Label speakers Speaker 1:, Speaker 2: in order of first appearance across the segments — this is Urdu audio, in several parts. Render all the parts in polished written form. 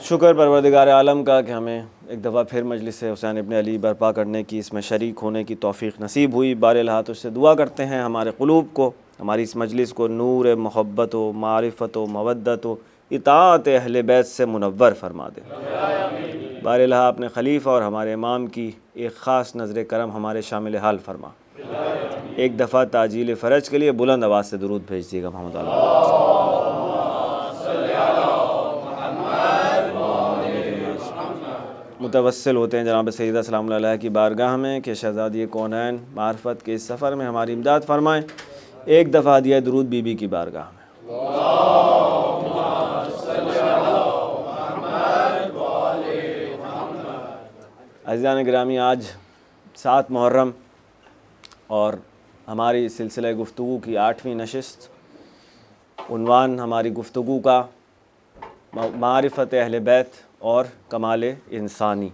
Speaker 1: شکر پروردگار عالم کا کہ ہمیں ایک دفعہ پھر مجلس حسین ابن علی برپا کرنے کی، اس میں شریک ہونے کی توفیق نصیب ہوئی۔ بارہا تو اس سے دعا کرتے ہیں ہمارے قلوب کو، ہماری اس مجلس کو نور محبت و معرفت و مودت و اطاعت اہل بیت سے منور فرما دے۔ بارہا اپنے خلیفہ اور ہمارے امام کی ایک خاص نظر کرم ہمارے شامل حال فرما۔ ایک دفعہ تعجیل فرج کے لیے بلند آواز سے درود بھیج دیے گا محمد متوسل ہوتے ہیں جناب سیدہ سلام اللہ علیہ کی بارگاہ میں کہ شہزادی کونین معرفت کے اس سفر میں ہماری امداد فرمائیں۔ ایک دفعہ دیا درود بی بی کی بارگاہ میں۔ عزیزان گرامی، آج 7 محرم اور ہماری سلسلہ گفتگو کی 8ویں نشست۔ عنوان ہماری گفتگو کا معرفت اہل بیت اور کمال انسانی۔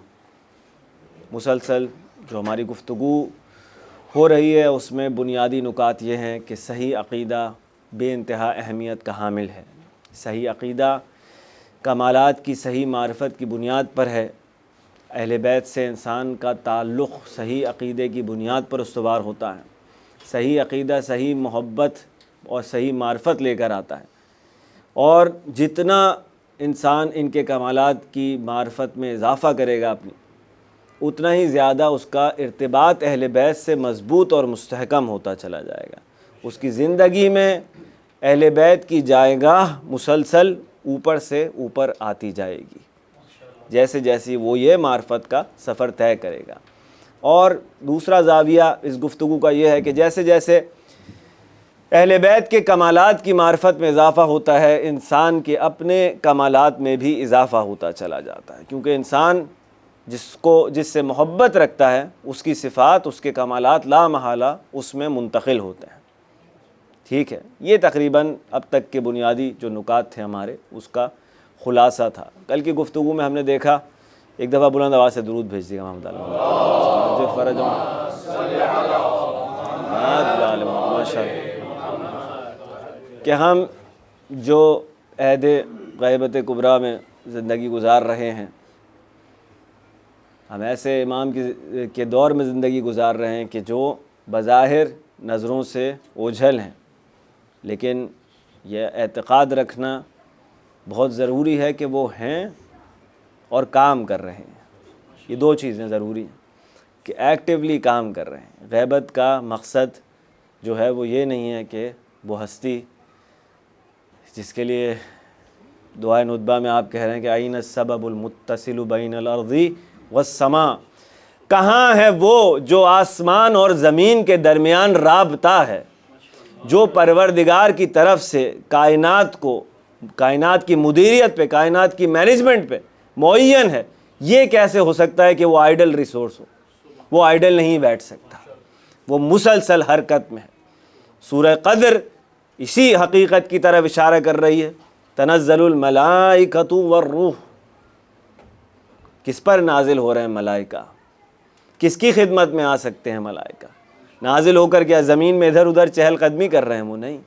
Speaker 1: مسلسل جو ہماری گفتگو ہو رہی ہے اس میں بنیادی نکات یہ ہیں کہ صحیح عقیدہ بے انتہا اہمیت کا حامل ہے۔ صحیح عقیدہ کمالات کی صحیح معرفت کی بنیاد پر ہے۔ اہل بیت سے انسان کا تعلق صحیح عقیدے کی بنیاد پر استوار ہوتا ہے۔ صحیح عقیدہ صحیح محبت اور صحیح معرفت لے کر آتا ہے، اور جتنا انسان ان کے کمالات کی معرفت میں اضافہ کرے گا اپنی، اتنا ہی زیادہ اس کا ارتباط اہل بیت سے مضبوط اور مستحکم ہوتا چلا جائے گا۔ اس کی زندگی میں اہل بیت کی جائیگاہ مسلسل اوپر سے اوپر آتی جائے گی، جیسے جیسے وہ یہ معرفت کا سفر طے کرے گا۔ اور دوسرا زاویہ اس گفتگو کا یہ ہے کہ جیسے جیسے اہل بیت کے کمالات کی معرفت میں اضافہ ہوتا ہے، انسان کے اپنے کمالات میں بھی اضافہ ہوتا چلا جاتا ہے، کیونکہ انسان جس سے محبت رکھتا ہے اس کی صفات، اس کے کمالات لا محالہ اس میں منتقل ہوتے ہیں۔ ٹھیک ہے، یہ تقریباً اب تک کے بنیادی جو نکات تھے ہمارے، اس کا خلاصہ تھا۔ کل کی گفتگو میں ہم نے دیکھا، ایک دفعہ بلند آواز سے درود بھیج دیے گا محمد کہ ہم جو عہد غیبت کبریٰ میں زندگی گزار رہے ہیں، ہم ایسے امام کے دور میں زندگی گزار رہے ہیں کہ جو بظاہر نظروں سے اوجھل ہیں، لیکن یہ اعتقاد رکھنا بہت ضروری ہے کہ وہ ہیں اور کام کر رہے ہیں۔ یہ 2 چیزیں ضروری ہیں کہ ایکٹیولی کام کر رہے ہیں۔ غیبت کا مقصد جو ہے وہ یہ نہیں ہے کہ وہ ہستی جس کے لیے دعائے ندبہ میں آپ کہہ رہے ہیں کہ اَیْنَ السَّبَبُ الْمُتَّصِلُ بَیْنَ الْأَرْضِ وَالسَّمَاءِ، کہاں ہے وہ جو آسمان اور زمین کے درمیان رابطہ ہے، جو پروردگار کی طرف سے کائنات کی مدیریت پہ، کائنات کی مینجمنٹ پہ معین ہے۔ یہ کیسے ہو سکتا ہے کہ وہ آئیڈل ریسورس ہو؟ وہ آئیڈل نہیں بیٹھ سکتا، وہ مسلسل حرکت میں ہے۔ سورہ قدر اسی حقیقت کی طرف اشارہ کر رہی ہے۔ تنزل الملائکۃ والروح، کس پر نازل ہو رہے ہیں ملائکہ؟ کس کی خدمت میں آ سکتے ہیں ملائکہ؟ نازل ہو کر کیا زمین میں ادھر ادھر چہل قدمی کر رہے ہیں؟ وہ نہیں۔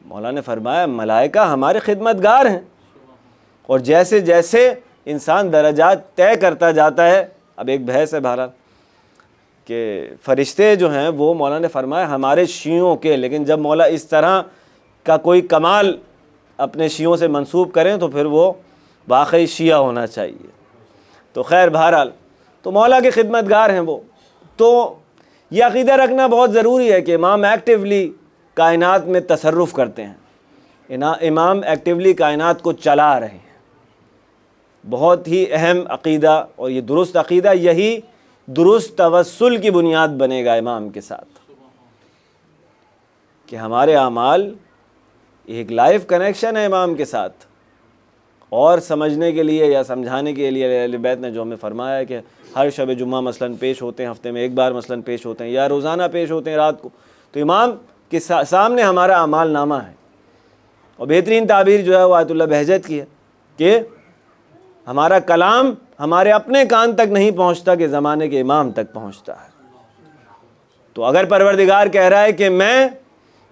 Speaker 1: مولا نے فرمایا ملائکہ ہمارے خدمت گار ہیں، اور جیسے جیسے انسان درجات طے کرتا جاتا ہے، اب ایک بحث ہے بہرحال کہ فرشتے جو ہیں وہ مولا نے فرمایا ہمارے شیعوں کے، لیکن جب مولا اس طرح کا کوئی کمال اپنے شیعوں سے منسوب کریں تو پھر وہ واقعی شیعہ ہونا چاہیے۔ تو خیر بہرحال تو مولا کے خدمت گار ہیں وہ۔ تو یہ عقیدہ رکھنا بہت ضروری ہے کہ امام ایکٹیولی کائنات میں تصرف کرتے ہیں، امام ایکٹیولی کائنات کو چلا رہے ہیں۔ بہت ہی اہم عقیدہ، اور یہ درست عقیدہ یہی درست توسل کی بنیاد بنے گا امام کے ساتھ، کہ ہمارے اعمال ایک لائف کنیکشن ہے امام کے ساتھ۔ اور سمجھنے کے لیے یا سمجھانے کے لیے اہل بیت نے جو ہمیں فرمایا ہے کہ ہر شب جمعہ مثلاً پیش ہوتے ہیں، ہفتے میں ایک بار مثلاً پیش ہوتے ہیں، یا روزانہ پیش ہوتے ہیں رات کو، تو امام کے سامنے ہمارا اعمال نامہ ہے۔ اور بہترین تعبیر جو ہے وہ آیت اللہ بہجت کی ہے کہ ہمارا کلام ہمارے اپنے کان تک نہیں پہنچتا کہ زمانے کے امام تک پہنچتا ہے۔ تو اگر پروردگار کہہ رہا ہے کہ میں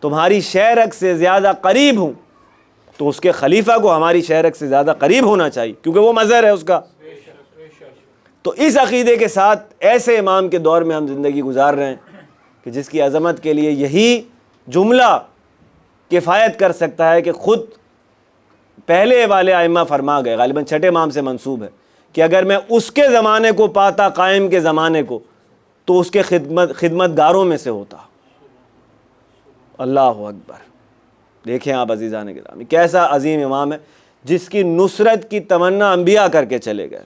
Speaker 1: تمہاری شہ رگ سے زیادہ قریب ہوں، تو اس کے خلیفہ کو ہماری شہرت سے زیادہ قریب ہونا چاہیے، کیونکہ وہ مظہر ہے اس کا۔ تو اس عقیدے کے ساتھ ایسے امام کے دور میں ہم زندگی گزار رہے ہیں کہ جس کی عظمت کے لیے یہی جملہ کفایت کر سکتا ہے کہ خود پہلے والے ائمہ فرما گئے، غالباً چھٹے امام سے منسوب ہے، کہ اگر میں اس کے زمانے کو پاتا، قائم کے زمانے کو، تو اس کے خدمت گاروں میں سے ہوتا۔ اللہ اکبر! دیکھیں آپ عزیزان گرامی، کیسا عظیم امام ہے جس کی نصرت کی تمنا انبیاء کر کے چلے گئے،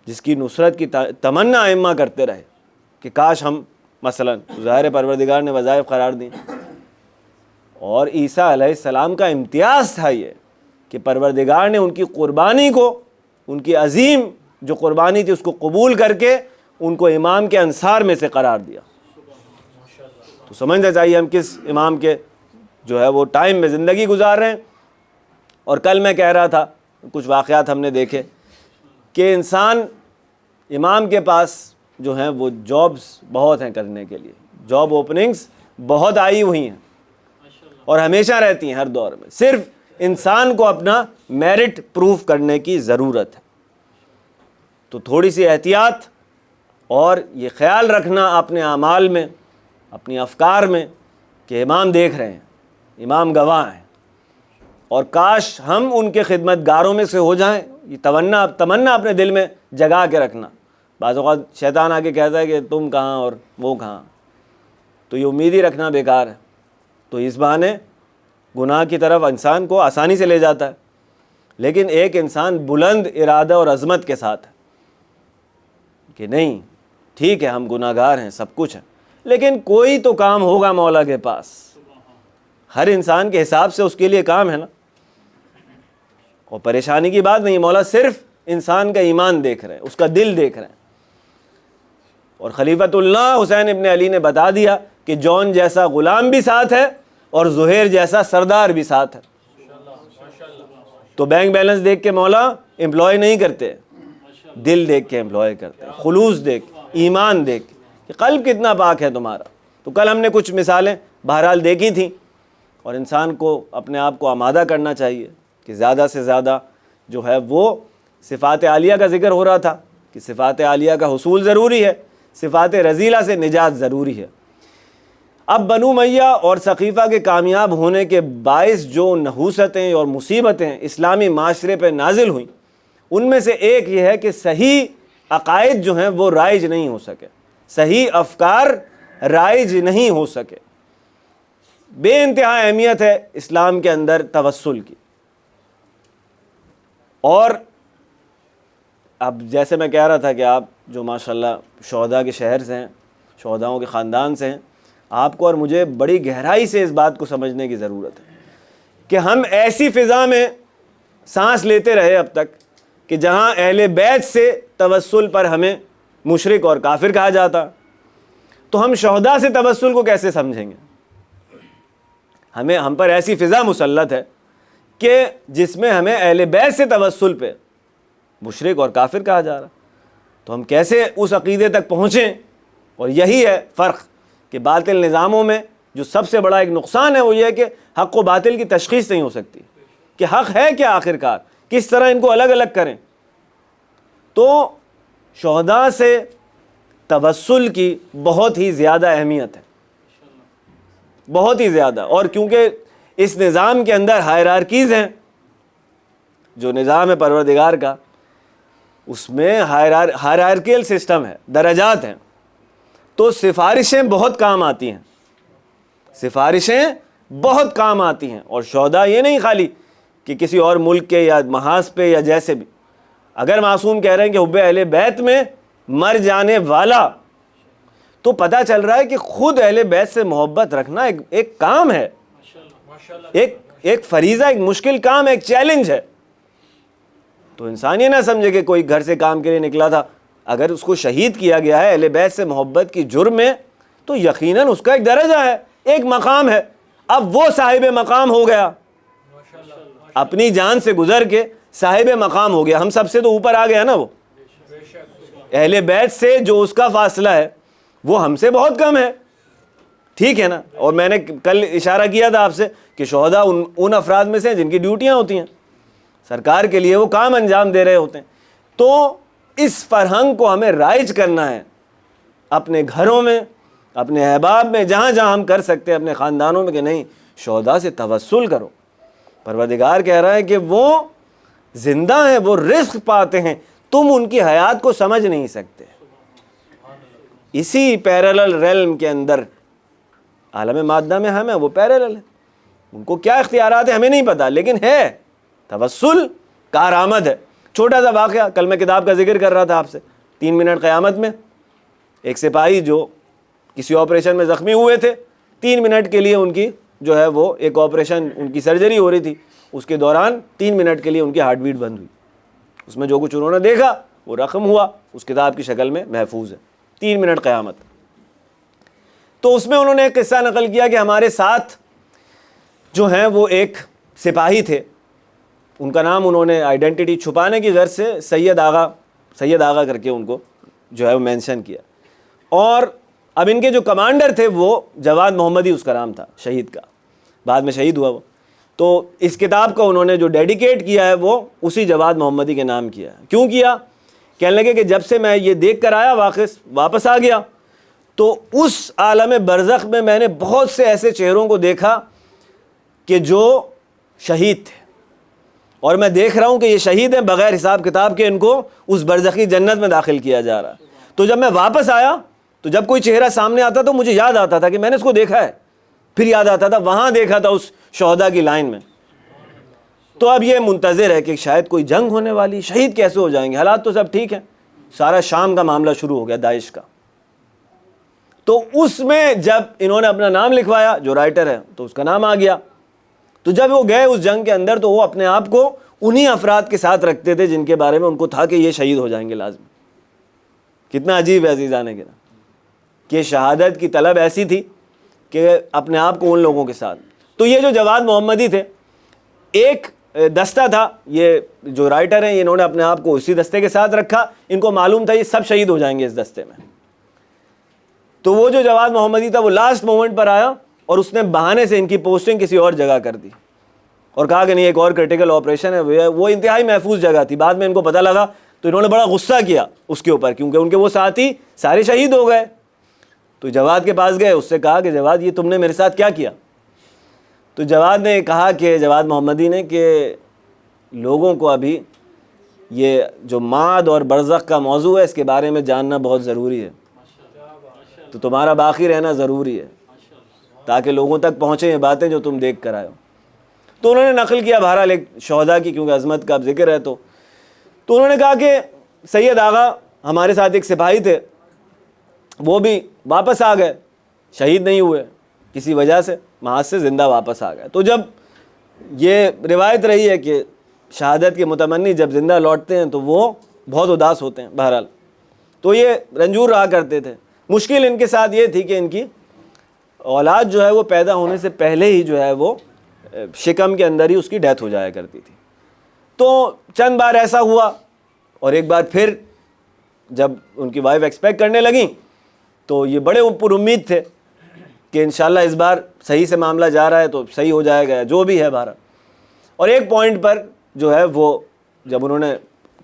Speaker 1: جس کی نصرت کی تمنا ائمہ کرتے رہے کہ کاش ہم مثلا، ظاہر پروردگار نے وظائف قرار دیں، اور عیسیٰ علیہ السلام کا امتیاز تھا یہ کہ پروردگار نے ان کی قربانی کو، ان کی عظیم جو قربانی تھی اس کو قبول کر کے ان کو امام کے انصار میں سے قرار دیا۔ تو سمجھنا چاہیے ہم کس امام کے جو ہے وہ ٹائم میں زندگی گزار رہے ہیں۔ اور کل میں کہہ رہا تھا، کچھ واقعات ہم نے دیکھے کہ انسان، امام کے پاس جو ہیں وہ جابز بہت ہیں کرنے کے لیے، جاب اوپننگز بہت آئی ہوئی ہیں اور ہمیشہ رہتی ہیں ہر دور میں، صرف انسان کو اپنا میرٹ پروف کرنے کی ضرورت ہے۔ تو تھوڑی سی احتیاط اور یہ خیال رکھنا اپنے اعمال میں، اپنی افکار میں، کہ امام دیکھ رہے ہیں، امام گواہ ہیں، اور کاش ہم ان کے خدمت گاروں میں سے ہو جائیں۔ یہ تمنا اپنے دل میں جگا کے رکھنا۔ بعض اوقات شیطان آ کے کہتا ہے کہ تم کہاں اور وہ کہاں، تو یہ امید ہی رکھنا بیکار ہے۔ تو اس بہانے گناہ کی طرف انسان کو آسانی سے لے جاتا ہے، لیکن ایک انسان بلند ارادہ اور عظمت کے ساتھ ہے کہ نہیں، ٹھیک ہے ہم گناہ گار ہیں، سب کچھ ہے، لیکن کوئی تو کام ہوگا مولا کے پاس۔ ہر انسان کے حساب سے اس کے لیے کام ہے نا، اور پریشانی کی بات نہیں، مولا صرف انسان کا ایمان دیکھ رہے ہیں، اس کا دل دیکھ رہے ہیں۔ اور خلیفۃ اللہ حسین ابن علی نے بتا دیا کہ جون جیسا غلام بھی ساتھ ہے اور زہیر جیسا سردار بھی ساتھ ہے۔ تو بینک بیلنس دیکھ کے مولا امپلائی نہیں کرتے، دل دیکھ کے امپلائی کرتے، خلوص دیکھ، ایمان دیکھ کہ قلب کتنا پاک ہے تمہارا۔ تو کل ہم نے کچھ مثالیں بہرحال دیکھی تھیں، اور انسان کو اپنے آپ کو آمادہ کرنا چاہیے کہ زیادہ سے زیادہ جو ہے وہ صفات عالیہ کا ذکر ہو رہا تھا کہ صفات عالیہ کا حصول ضروری ہے، صفات رذیلہ سے نجات ضروری ہے۔ اب بنو امیہ اور ثقیفہ کے کامیاب ہونے کے باعث جو نحوستیں اور مصیبتیں اسلامی معاشرے پہ نازل ہوئیں، ان میں سے ایک یہ ہے کہ صحیح عقائد جو ہیں وہ رائج نہیں ہو سکے، صحیح افکار رائج نہیں ہو سکے۔ بے انتہا اہمیت ہے اسلام کے اندر توسل کی۔ اور اب جیسے میں کہہ رہا تھا کہ آپ جو ماشاءاللہ شہداء کے شہر سے ہیں، شہداؤں کے خاندان سے ہیں، آپ کو اور مجھے بڑی گہرائی سے اس بات کو سمجھنے کی ضرورت ہے کہ ہم ایسی فضا میں سانس لیتے رہے اب تک کہ جہاں اہل بیت سے توسل پر ہمیں مشرک اور کافر کہا جاتا، تو ہم شہداء سے توسل کو کیسے سمجھیں گے؟ ہم پر ایسی فضا مسلط ہے کہ جس میں ہمیں اہل بیت سے توسل پہ مشرک اور کافر کہا جا رہا، تو ہم کیسے اس عقیدے تک پہنچیں؟ اور یہی ہے فرق کہ باطل نظاموں میں جو سب سے بڑا ایک نقصان ہے وہ یہ ہے کہ حق و باطل کی تشخیص نہیں ہو سکتی کہ حق ہے کیا آخرکار، کس طرح ان کو الگ الگ کریں۔ تو شہداء سے توسل کی بہت ہی زیادہ اہمیت ہے، بہت ہی زیادہ۔ اور کیونکہ اس نظام کے اندر ہائرارکیز ہیں، جو نظام ہے پروردگار کا، اس میں ہائرارکیل سسٹم ہے، درجات ہیں، تو سفارشیں بہت کام آتی ہیں، سفارشیں بہت کام آتی ہیں۔ اور شہداء یہ نہیں خالی کہ کسی اور ملک کے یا محاذ پہ یا جیسے بھی، اگر معصوم کہہ رہے ہیں کہ حب اہل بیت میں مر جانے والا، تو پتہ چل رہا ہے کہ خود اہل بیت سے محبت رکھنا ایک کام ہے، ایک فریضہ، ایک مشکل کام ہے، ایک چیلنج ہے۔ تو انسان یہ نہ سمجھے کہ کوئی گھر سے کام کے لیے نکلا تھا، اگر اس کو شہید کیا گیا ہے اہل بیت سے محبت کی جرم میں، تو یقیناً اس کا ایک درجہ ہے، ایک مقام ہے۔ اب وہ صاحب مقام ہو گیا، اپنی جان سے گزر کے صاحب مقام ہو گیا، ہم سب سے تو اوپر آ گیا نا۔ وہ اہل بیت سے جو اس کا فاصلہ ہے وہ ہم سے بہت کم ہے، ٹھیک ہے نا. اور میں نے کل اشارہ کیا تھا آپ سے کہ شہداء ان افراد میں سے ہیں جن کی ڈیوٹیاں ہوتی ہیں, سرکار کے لیے وہ کام انجام دے رہے ہوتے ہیں. تو اس فرہنگ کو ہمیں رائج کرنا ہے اپنے گھروں میں, اپنے احباب میں, جہاں جہاں ہم کر سکتے ہیں, اپنے خاندانوں میں, کہ نہیں شہداء سے توسل کرو. پروردگار کہہ رہا ہے کہ وہ زندہ ہیں, وہ رزق پاتے ہیں, تم ان کی حیات کو سمجھ نہیں سکتے. اسی پیرلل ریلم کے اندر عالم مادہ میں ہم ہیں, وہ پیرلل ہے. ان کو کیا اختیارات ہیں ہمیں نہیں پتا, لیکن ہے توسل کارآمد ہے. چھوٹا سا واقعہ, کل میں کتاب کا ذکر کر رہا تھا آپ سے, 3 منٹ قیامت میں. ایک سپاہی جو کسی آپریشن میں زخمی ہوئے تھے, 3 منٹ کے لیے ان کی جو ہے وہ ایک آپریشن, ان کی سرجری ہو رہی تھی, اس کے دوران 3 منٹ کے لیے ان کی ہارٹ بیٹ بند ہوئی. اس میں جو کچھ انہوں نے دیکھا وہ رقم ہوا, اس کتاب کی شکل میں محفوظ ہے. 3 منٹ قیامت. تو اس میں انہوں نے ایک قصہ نقل کیا کہ ہمارے ساتھ جو ہیں وہ ایک سپاہی تھے, ان کا نام انہوں نے آئیڈینٹی چھپانے کی غرض سے سید آغا کر کے ان کو جو ہے وہ مینشن کیا. اور اب ان کے جو کمانڈر تھے وہ جواد محمدی اس کا نام تھا, شہید کا, بعد میں شہید ہوا وہ. تو اس کتاب کا انہوں نے جو ڈیڈیکیٹ کیا ہے وہ اسی جواد محمدی کے نام کیا ہے. کیوں کیا؟ کہنے لگے کہ جب سے میں یہ دیکھ کر آیا واپس آ گیا, تو اس عالم برزخ میں میں نے بہت سے ایسے چہروں کو دیکھا کہ جو شہید تھے, اور میں دیکھ رہا ہوں کہ یہ شہید ہیں, بغیر حساب کتاب کے ان کو اس برزخی جنت میں داخل کیا جا رہا ہے. تو جب میں واپس آیا تو جب کوئی چہرہ سامنے آتا تو مجھے یاد آتا تھا کہ میں نے اس کو دیکھا ہے, پھر یاد آتا تھا وہاں دیکھا تھا اس شہداء کی لائن میں. تو اب یہ منتظر ہے کہ شاید کوئی جنگ ہونے والی, شہید کیسے ہو جائیں گے, حالات تو سب ٹھیک ہیں. سارا شام کا معاملہ شروع ہو گیا داعش کا. تو اس میں جب انہوں نے اپنا نام لکھوایا, جو رائٹر ہے تو اس کا نام آ گیا. تو جب وہ گئے اس جنگ کے اندر تو وہ اپنے آپ کو انہی افراد کے ساتھ رکھتے تھے جن کے بارے میں ان کو تھا کہ یہ شہید ہو جائیں گے لازم. کتنا عجیب ہے عزیزان گرامی کہ شہادت کی طلب ایسی تھی کہ اپنے آپ کو ان لوگوں کے ساتھ. تو یہ جو جواد محمدی تھے, ایک دستہ تھا, یہ جو رائٹر ہیں انہوں نے اپنے آپ کو اسی دستے کے ساتھ رکھا. ان کو معلوم تھا یہ سب شہید ہو جائیں گے اس دستے میں. تو وہ جو جواد محمدی تھا وہ لاسٹ مومنٹ پر آیا اور اس نے بہانے سے ان کی پوسٹنگ کسی اور جگہ کر دی اور کہا کہ نہیں ایک اور کرٹیکل آپریشن ہے. وہ انتہائی محفوظ جگہ تھی. بعد میں ان کو پتہ لگا تو انہوں نے بڑا غصہ کیا اس کے اوپر, کیونکہ ان کے وہ ساتھی سارے شہید ہو گئے. تو جواد کے پاس گئے, اس سے کہا کہ جواد یہ تم نے میرے ساتھ کیا کیا؟ تو جواد نے کہا کہ جواد محمدی نے کہ لوگوں کو ابھی یہ جو معاد اور برزخ کا موضوع ہے اس کے بارے میں جاننا بہت ضروری ہے, تو تمہارا باقی رہنا ضروری ہے تاکہ لوگوں تک پہنچیں یہ باتیں جو تم دیکھ کر آئے ہو. تو انہوں نے نقل کیا بہرحال ایک شہداء کی, کیونکہ عظمت کا اب ذکر ہے. تو انہوں نے کہا کہ سید آغا ہمارے ساتھ ایک سپاہی تھے, وہ بھی واپس آ گئے, شہید نہیں ہوئے کسی وجہ سے, محاذ سے زندہ واپس آ گئے. تو جب یہ روایت رہی ہے کہ شہادت کے متمنی جب زندہ لوٹتے ہیں تو وہ بہت اداس ہوتے ہیں. بہرحال تو یہ رنجور رہا کرتے تھے. مشکل ان کے ساتھ یہ تھی کہ ان کی اولاد جو ہے وہ پیدا ہونے سے پہلے ہی جو ہے وہ شکم کے اندر ہی اس کی ڈیتھ ہو جایا کرتی تھی. تو چند بار ایسا ہوا, اور ایک بار پھر جب ان کی وائف ایکسپیکٹ کرنے لگیں تو یہ بڑے پر امید تھے کہ انشاءاللہ اس بار صحیح سے معاملہ جا رہا ہے تو صحیح ہو جائے گا, جو بھی ہے بہرحال. اور ایک پوائنٹ پر جو ہے وہ جب انہوں نے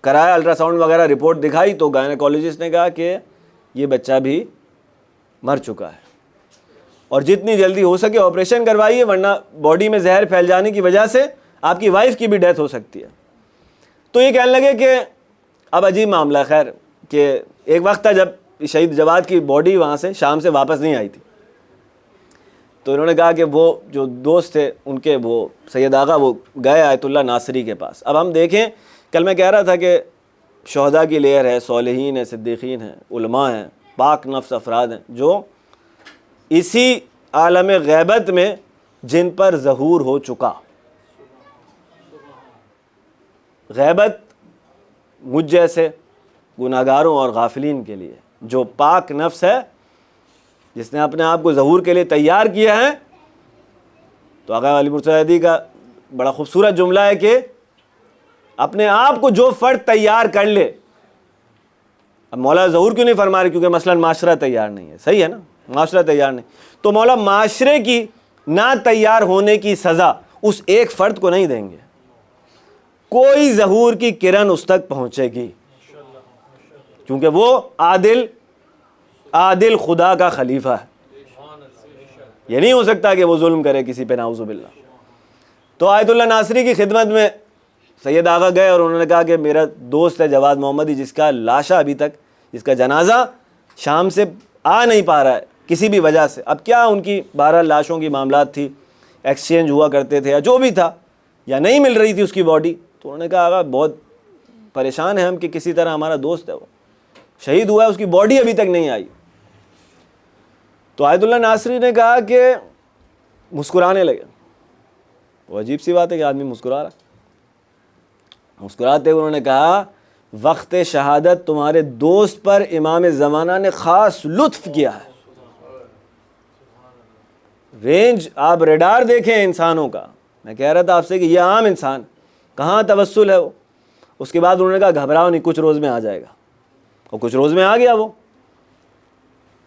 Speaker 1: کرایا, الٹرا ساؤنڈ وغیرہ رپورٹ دکھائی, تو گائنیکالوجسٹ نے کہا کہ یہ بچہ بھی مر چکا ہے اور جتنی جلدی ہو سکے آپریشن کروائیے, ورنہ باڈی میں زہر پھیل جانے کی وجہ سے آپ کی وائف کی بھی ڈیتھ ہو سکتی ہے. تو یہ کہنے لگے کہ اب عجیب معاملہ, خیر کہ ایک وقت تھا جب شہید جواد کی باڈی وہاں سے شام سے واپس نہیں آئی تھی. تو انہوں نے کہا کہ وہ جو دوست تھے ان کے, وہ سید آغا, وہ گئے آیت اللہ ناصری کے پاس. اب ہم دیکھیں, کل میں کہہ رہا تھا کہ شہداء کی لہر ہے, صالحین ہیں, صدیقین ہیں, علماء ہیں, پاک نفس افراد ہیں جو اسی عالم غیبت میں جن پر ظہور ہو چکا. غیبت مجھ جیسے گناہگاروں اور غافلین کے لیے, جو پاک نفس ہے جس نے اپنے آپ کو ظہور کے لیے تیار کیا ہے. تو آقا علی مرتضی کا بڑا خوبصورت جملہ ہے کہ اپنے آپ کو جو فرد تیار کر لے. اب مولا ظہور کیوں نہیں فرما رہے؟ کیونکہ مثلا معاشرہ تیار نہیں ہے, صحیح ہے نا, معاشرہ تیار نہیں. تو مولا معاشرے کی نہ تیار ہونے کی سزا اس ایک فرد کو نہیں دیں گے، کوئی ظہور کی کرن اس تک پہنچے گی، کیونکہ وہ عادل خدا کا خلیفہ ہے۔ یہ نہیں ہو سکتا کہ وہ ظلم کرے کسی پہ، نعوذ باللہ۔ تو آیت اللہ ناصری کی خدمت میں سید آغا گئے اور انہوں نے کہا کہ میرا دوست ہے جواد محمدی، جس کا لاشا ابھی تک، جس کا جنازہ شام سے آ نہیں پا رہا ہے کسی بھی وجہ سے۔ اب کیا ان کی 12 لاشوں کی معاملات تھی، ایکسچینج ہوا کرتے تھے یا جو بھی تھا، یا نہیں مل رہی تھی اس کی باڈی، تو انہوں نے کہا آغا بہت پریشان ہیں ہم کہ کسی طرح ہمارا دوست ہے وہ شہید ہوا ہے، اس کی باڈی ابھی تک نہیں آئی۔ تو آیت اللہ ناصری نے کہا کہ مسکرانے لگے۔ وہ عجیب سی بات ہے کہ آدمی مسکرا رہا، مسکراتے ہوئے انہوں نے کہا وقت شہادت تمہارے دوست پر امام زمانہ نے خاص لطف کیا ہے۔ رینج آپ ریڈار دیکھیں انسانوں کا، میں کہہ رہا تھا آپ سے کہ یہ عام انسان کہاں توسل ہے وہ۔ اس کے بعد انہوں نے کہا گھبراؤ نہیں، کچھ روز میں آ جائے گا، اور کچھ روز میں آ گیا وہ،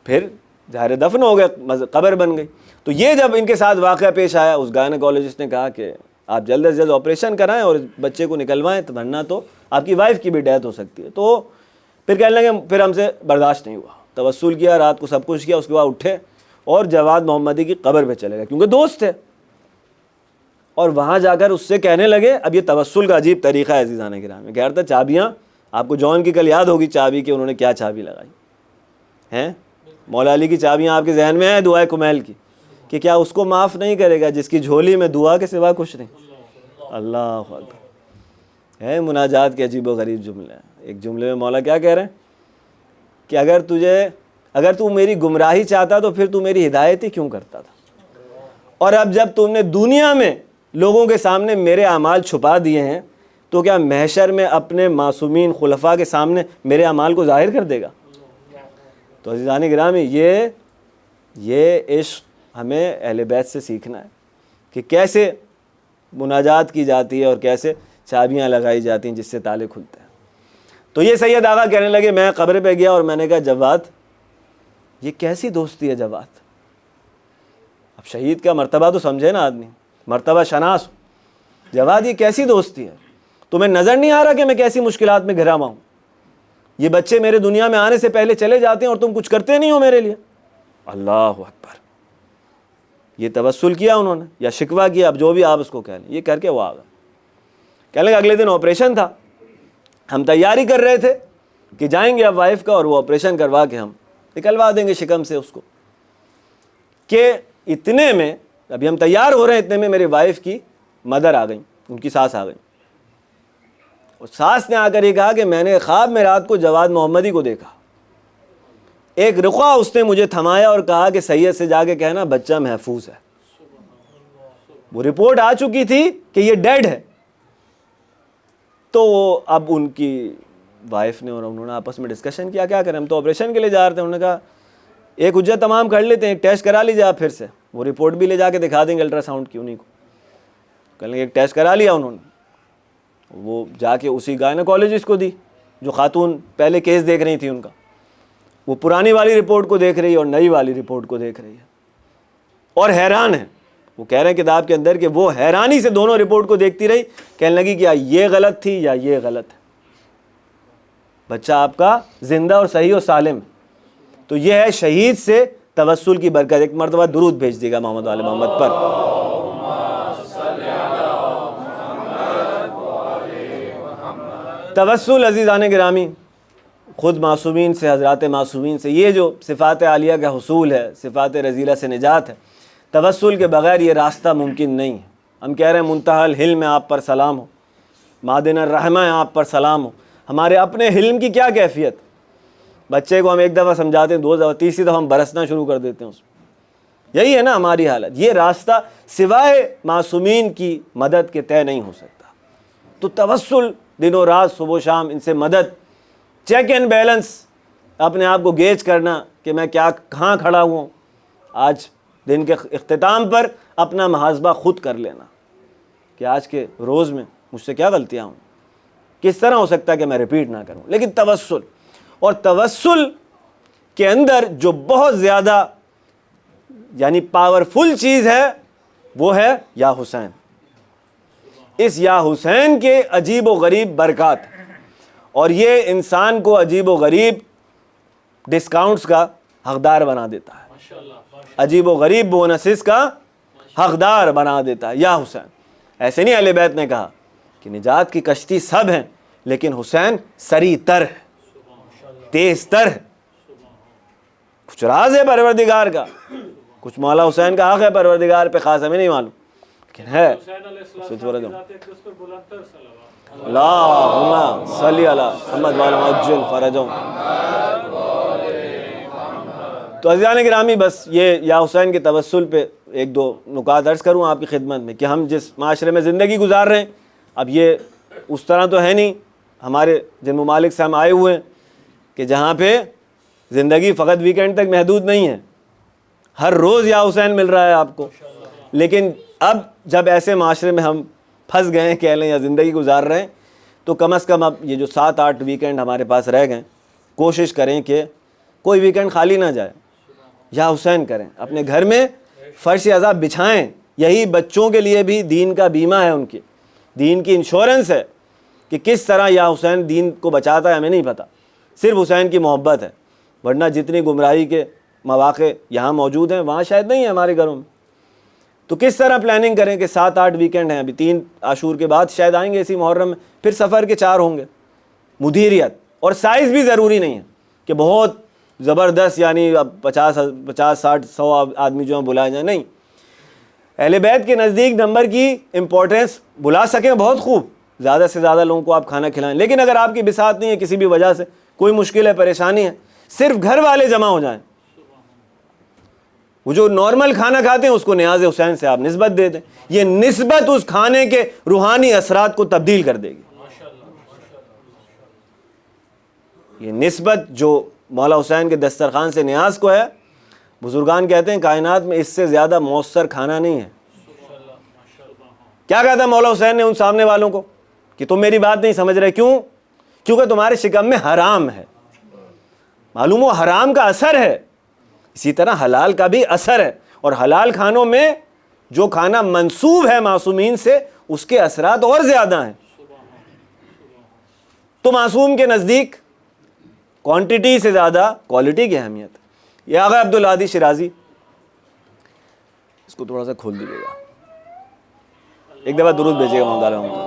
Speaker 1: پھر ظاہر دفن ہو گیا، قبر بن گئی۔ تو یہ جب ان کے ساتھ واقعہ پیش آیا، اس گائنیکالوجسٹ نے کہا کہ آپ جلد از جلد آپریشن کرائیں اور بچے کو نکلوائیں، تو ورنہ تو آپ کی وائف کی بھی ڈیتھ ہو سکتی ہے۔ تو پھر کہنے لگے پھر ہم سے برداشت نہیں ہوا، توسل کیا، رات کو سب کچھ کیا، اس کے بعد اٹھے اور جواد محمدی کی قبر پہ چلے گئے، کیونکہ دوست تھے، اور وہاں جا کر اس سے کہنے لگے۔ اب یہ توسل کا عجیب طریقہ ہے عزیزان کرام، کہہ رہا تھا چابیاں، آپ کو جون کی کل یاد ہوگی چابی کہ انہوں نے کیا چابی لگائی ہیں، مولا علی کی چابیاں آپ کے ذہن میں ہیں دعائے کمیل کی، کہ کیا اس کو معاف نہیں کرے گا جس کی جھولی میں دعا کے سوا کچھ نہیں۔ اللہ اکبر، ہے مناجات کے عجیب و غریب جملے ہیں۔ ایک جملے میں مولا کیا کہہ رہے ہیں کہ اگر تو میری گمراہی چاہتا تو پھر تو میری ہدایت ہی کیوں کرتا تھا، اور اب جب تم نے دنیا میں لوگوں کے سامنے میرے اعمال چھپا دیے ہیں تو کیا محشر میں اپنے معصومین خلفاء کے سامنے میرے اعمال کو ظاہر کر دے گا؟ تو عزیزان گرامی یہ عشق ہمیں اہل بیت سے سیکھنا ہے کہ کیسے مناجات کی جاتی ہے اور کیسے چابیاں لگائی جاتی ہیں جس سے تالے کھلتے ہیں۔ تو یہ سید آغا کہنے لگے، میں قبر پہ گیا اور میں نے کہا جواد یہ کیسی دوستی ہے جواد؟ اب شہید کا مرتبہ تو سمجھے نا آدمی، مرتبہ شناس ہو۔ جواد یہ کیسی دوستی ہے؟ تمہیں نظر نہیں آ رہا کہ میں کیسی مشکلات میں گھرا ہوا ہوں؟ یہ بچے میرے دنیا میں آنے سے پہلے چلے جاتے ہیں اور تم کچھ کرتے نہیں ہو میرے لیے۔ اللہ اکبر، یہ توسل کیا انہوں نے یا شکوہ کیا، اب جو بھی آپ اس کو کہہ لیں، یہ کر کے وہ آ گئے۔ کہنے لگے اگلے دن آپریشن تھا، ہم تیاری کر رہے تھے کہ جائیں گے اب وائف کا اور وہ آپریشن کروا کے ہم نکلوا دیں گے شکم سے اس کو، کہ اتنے میں ابھی ہم تیار ہو رہے ہیں، اتنے میں میری وائف کی مدر آ گئیں، ان کی ساس آ گئیں، اور ساس نے آ کر یہ کہا کہ میں نے خواب میں رات کو جواد محمدی کو دیکھا، ایک رخا اس نے مجھے تھمایا اور کہا کہ سید سے جا کے کہنا بچہ محفوظ ہے۔ وہ رپورٹ آ چکی تھی کہ یہ ڈیڈ ہے۔ تو اب ان کی وائف نے اور انہوں نے آپس میں ڈسکشن کیا کیا کریں، ہم تو آپریشن کے لیے جا رہے تھے۔ انہوں نے کہا ایک حجت تمام کر لیتے ہیں، ایک ٹیسٹ کرا لیجیے آپ پھر سے، وہ رپورٹ بھی لے جا کے دکھا دیں گے الٹرا ساؤنڈ کی انہیں کو۔ کہنے لگے ایک ٹیسٹ کرا لیا انہوں نے، وہ جا کے اسی گائنیکالوجسٹ کو دی جو خاتون پہلے کیس دیکھ رہی تھی ان کا، وہ پرانی والی رپورٹ کو دیکھ رہی ہے اور نئی والی رپورٹ کو دیکھ رہی ہے، اور حیران ہے۔ وہ کہہ رہے ہیں کتاب کے اندر کہ وہ حیرانی سے دونوں رپورٹ کو دیکھتی رہی، کہنے لگی کہ یہ غلط تھی یا یہ غلط ہے، بچہ آپ کا زندہ اور صحیح اور سالم ہے۔ تو یہ ہے شہید سے توسل کی برکت۔ ایک مرتبہ درود بھیج دیے گا محمد وآل محمد پر۔ توسل عزیزان گرامی خود معصومین سے، حضرات معصومین سے، یہ جو صفات عالیہ کا حصول ہے، صفات رذیلہ سے نجات ہے، توسل کے بغیر یہ راستہ ممکن نہیں ہے۔ ہم کہہ رہے ہیں منتہی الحلم میں آپ پر سلام ہو، معدن الرحمہ آپ پر سلام ہو۔ ہمارے اپنے حلم کی کیا کیفیت؟ بچے کو ہم ایک دفعہ سمجھاتے ہیں، 2 دفعہ، تیسری دفعہ ہم برسنا شروع کر دیتے ہیں اس میں۔ یہی ہے نا ہماری حالت۔ یہ راستہ سوائے معصومین کی مدد کے طے نہیں ہو سکتا۔ تو توسل دنوں رات، صبح و شام ان سے مدد، چیک اینڈ بیلنس، اپنے آپ کو گیج کرنا کہ میں کہاں کھڑا ہوں۔ آج دن کے اختتام پر اپنا محاسبہ خود کر لینا کہ آج کے روز میں مجھ سے کیا غلطیاں ہوں، کس طرح ہو سکتا ہے کہ میں ریپیٹ نہ کروں۔ لیکن توسل، اور توسل کے اندر جو بہت زیادہ یعنی پاورفل چیز ہے وہ ہے یا حسین. اس یا حسین کے عجیب و غریب برکات, اور یہ انسان کو عجیب و غریب ڈسکاؤنٹس کا حقدار بنا دیتا ہے, عجیب و غریب بونسز کا حقدار بنا دیتا ہے یا حسین. ایسے نہیں اہل بیت نے کہا کہ نجات کی کشتی سب ہیں لیکن حسین سری تر ہے, تیز تر ہے. کچھ راز ہے پروردگار کا, کچھ مولا حسین کا حق ہے پروردگار پہ, خاص ہمیں نہیں معلوم لیکن ہے. اللہم صلی علی محمد وعلی عجل فرجہم. تو عزیزان گرامی, بس یہ یا حسین کے توسل پہ ایک دو نکات عرض کروں آپ کی خدمت میں کہ ہم جس معاشرے میں زندگی گزار رہے ہیں, اب یہ اس طرح تو ہے نہیں ہمارے جن ممالک سے ہم آئے ہوئے ہیں کہ جہاں پہ زندگی فقط ویکینڈ تک محدود نہیں ہے, ہر روز یا حسین مل رہا ہے آپ کو. لیکن اب جب ایسے معاشرے میں ہم پھنس گئے ہیں کہہ لیں یا زندگی گزار رہے ہیں, تو کم از کم اب یہ جو 7-8 ویکینڈ ہمارے پاس رہ گئے, کوشش کریں کہ کوئی ویکینڈ خالی نہ جائے, یا حسین کریں, اپنے گھر میں فرش عذاب بچھائیں. یہی بچوں کے لیے بھی دین کا بیمہ ہے, ان کے دین کی انشورنس ہے کہ کس طرح یا حسین دین کو بچاتا ہے. ہمیں نہیں پتہ, صرف حسین کی محبت ہے, ورنہ جتنی گمراہی کے مواقع یہاں موجود ہیں وہاں شاید نہیں ہے ہمارے گھروں میں. تو کس طرح پلاننگ کریں کہ 7-8 ویکینڈ ہیں, ابھی 3 عاشور کے بعد شاید آئیں گے اسی محرم میں, پھر سفر کے 4 ہوں گے. مدیریت اور سائز بھی ضروری نہیں ہے کہ بہت زبردست, یعنی اب 50-60-100 آدمی جو ہیں بلائے جائیں, نہیں. اہل بیت کے نزدیک نمبر کی امپورٹنس بلا سکیں بہت خوب, زیادہ سے زیادہ لوگوں کو آپ کھانا کھلائیں, لیکن اگر آپ کی بساط نہیں ہے کسی بھی وجہ سے, کوئی مشکل ہے, پریشانی ہے, صرف گھر والے جمع ہو جائیں, وہ جو نارمل کھانا کھاتے ہیں اس کو نیاز حسین سے آپ نسبت دے دیں. یہ نسبت اس کھانے کے روحانی اثرات کو تبدیل کر دے گی. یہ نسبت جو مولا حسین کے دسترخوان سے نیاز کو ہے, بزرگان کہتے ہیں کائنات میں اس سے زیادہ مؤثر کھانا نہیں ہے. کیا کہتا ہے مولا حسین نے ان سامنے والوں کو کہ تم میری بات نہیں سمجھ رہے, کیوں؟ کیونکہ تمہارے شکم میں حرام ہے. معلوم ہو حرام کا اثر ہے, اسی طرح حلال کا بھی اثر ہے, اور حلال کھانوں میں جو کھانا منسوب ہے معصومین سے اس کے اثرات اور زیادہ ہیں. تو معصوم کے نزدیک کوانٹٹی سے زیادہ کوالٹی کی اہمیت. یہ آغا عبدالہادی شیرازی, اس کو تھوڑا سا کھول دیجیے گا, ایک دفعہ درود بھیجیے گا محمد علیہ.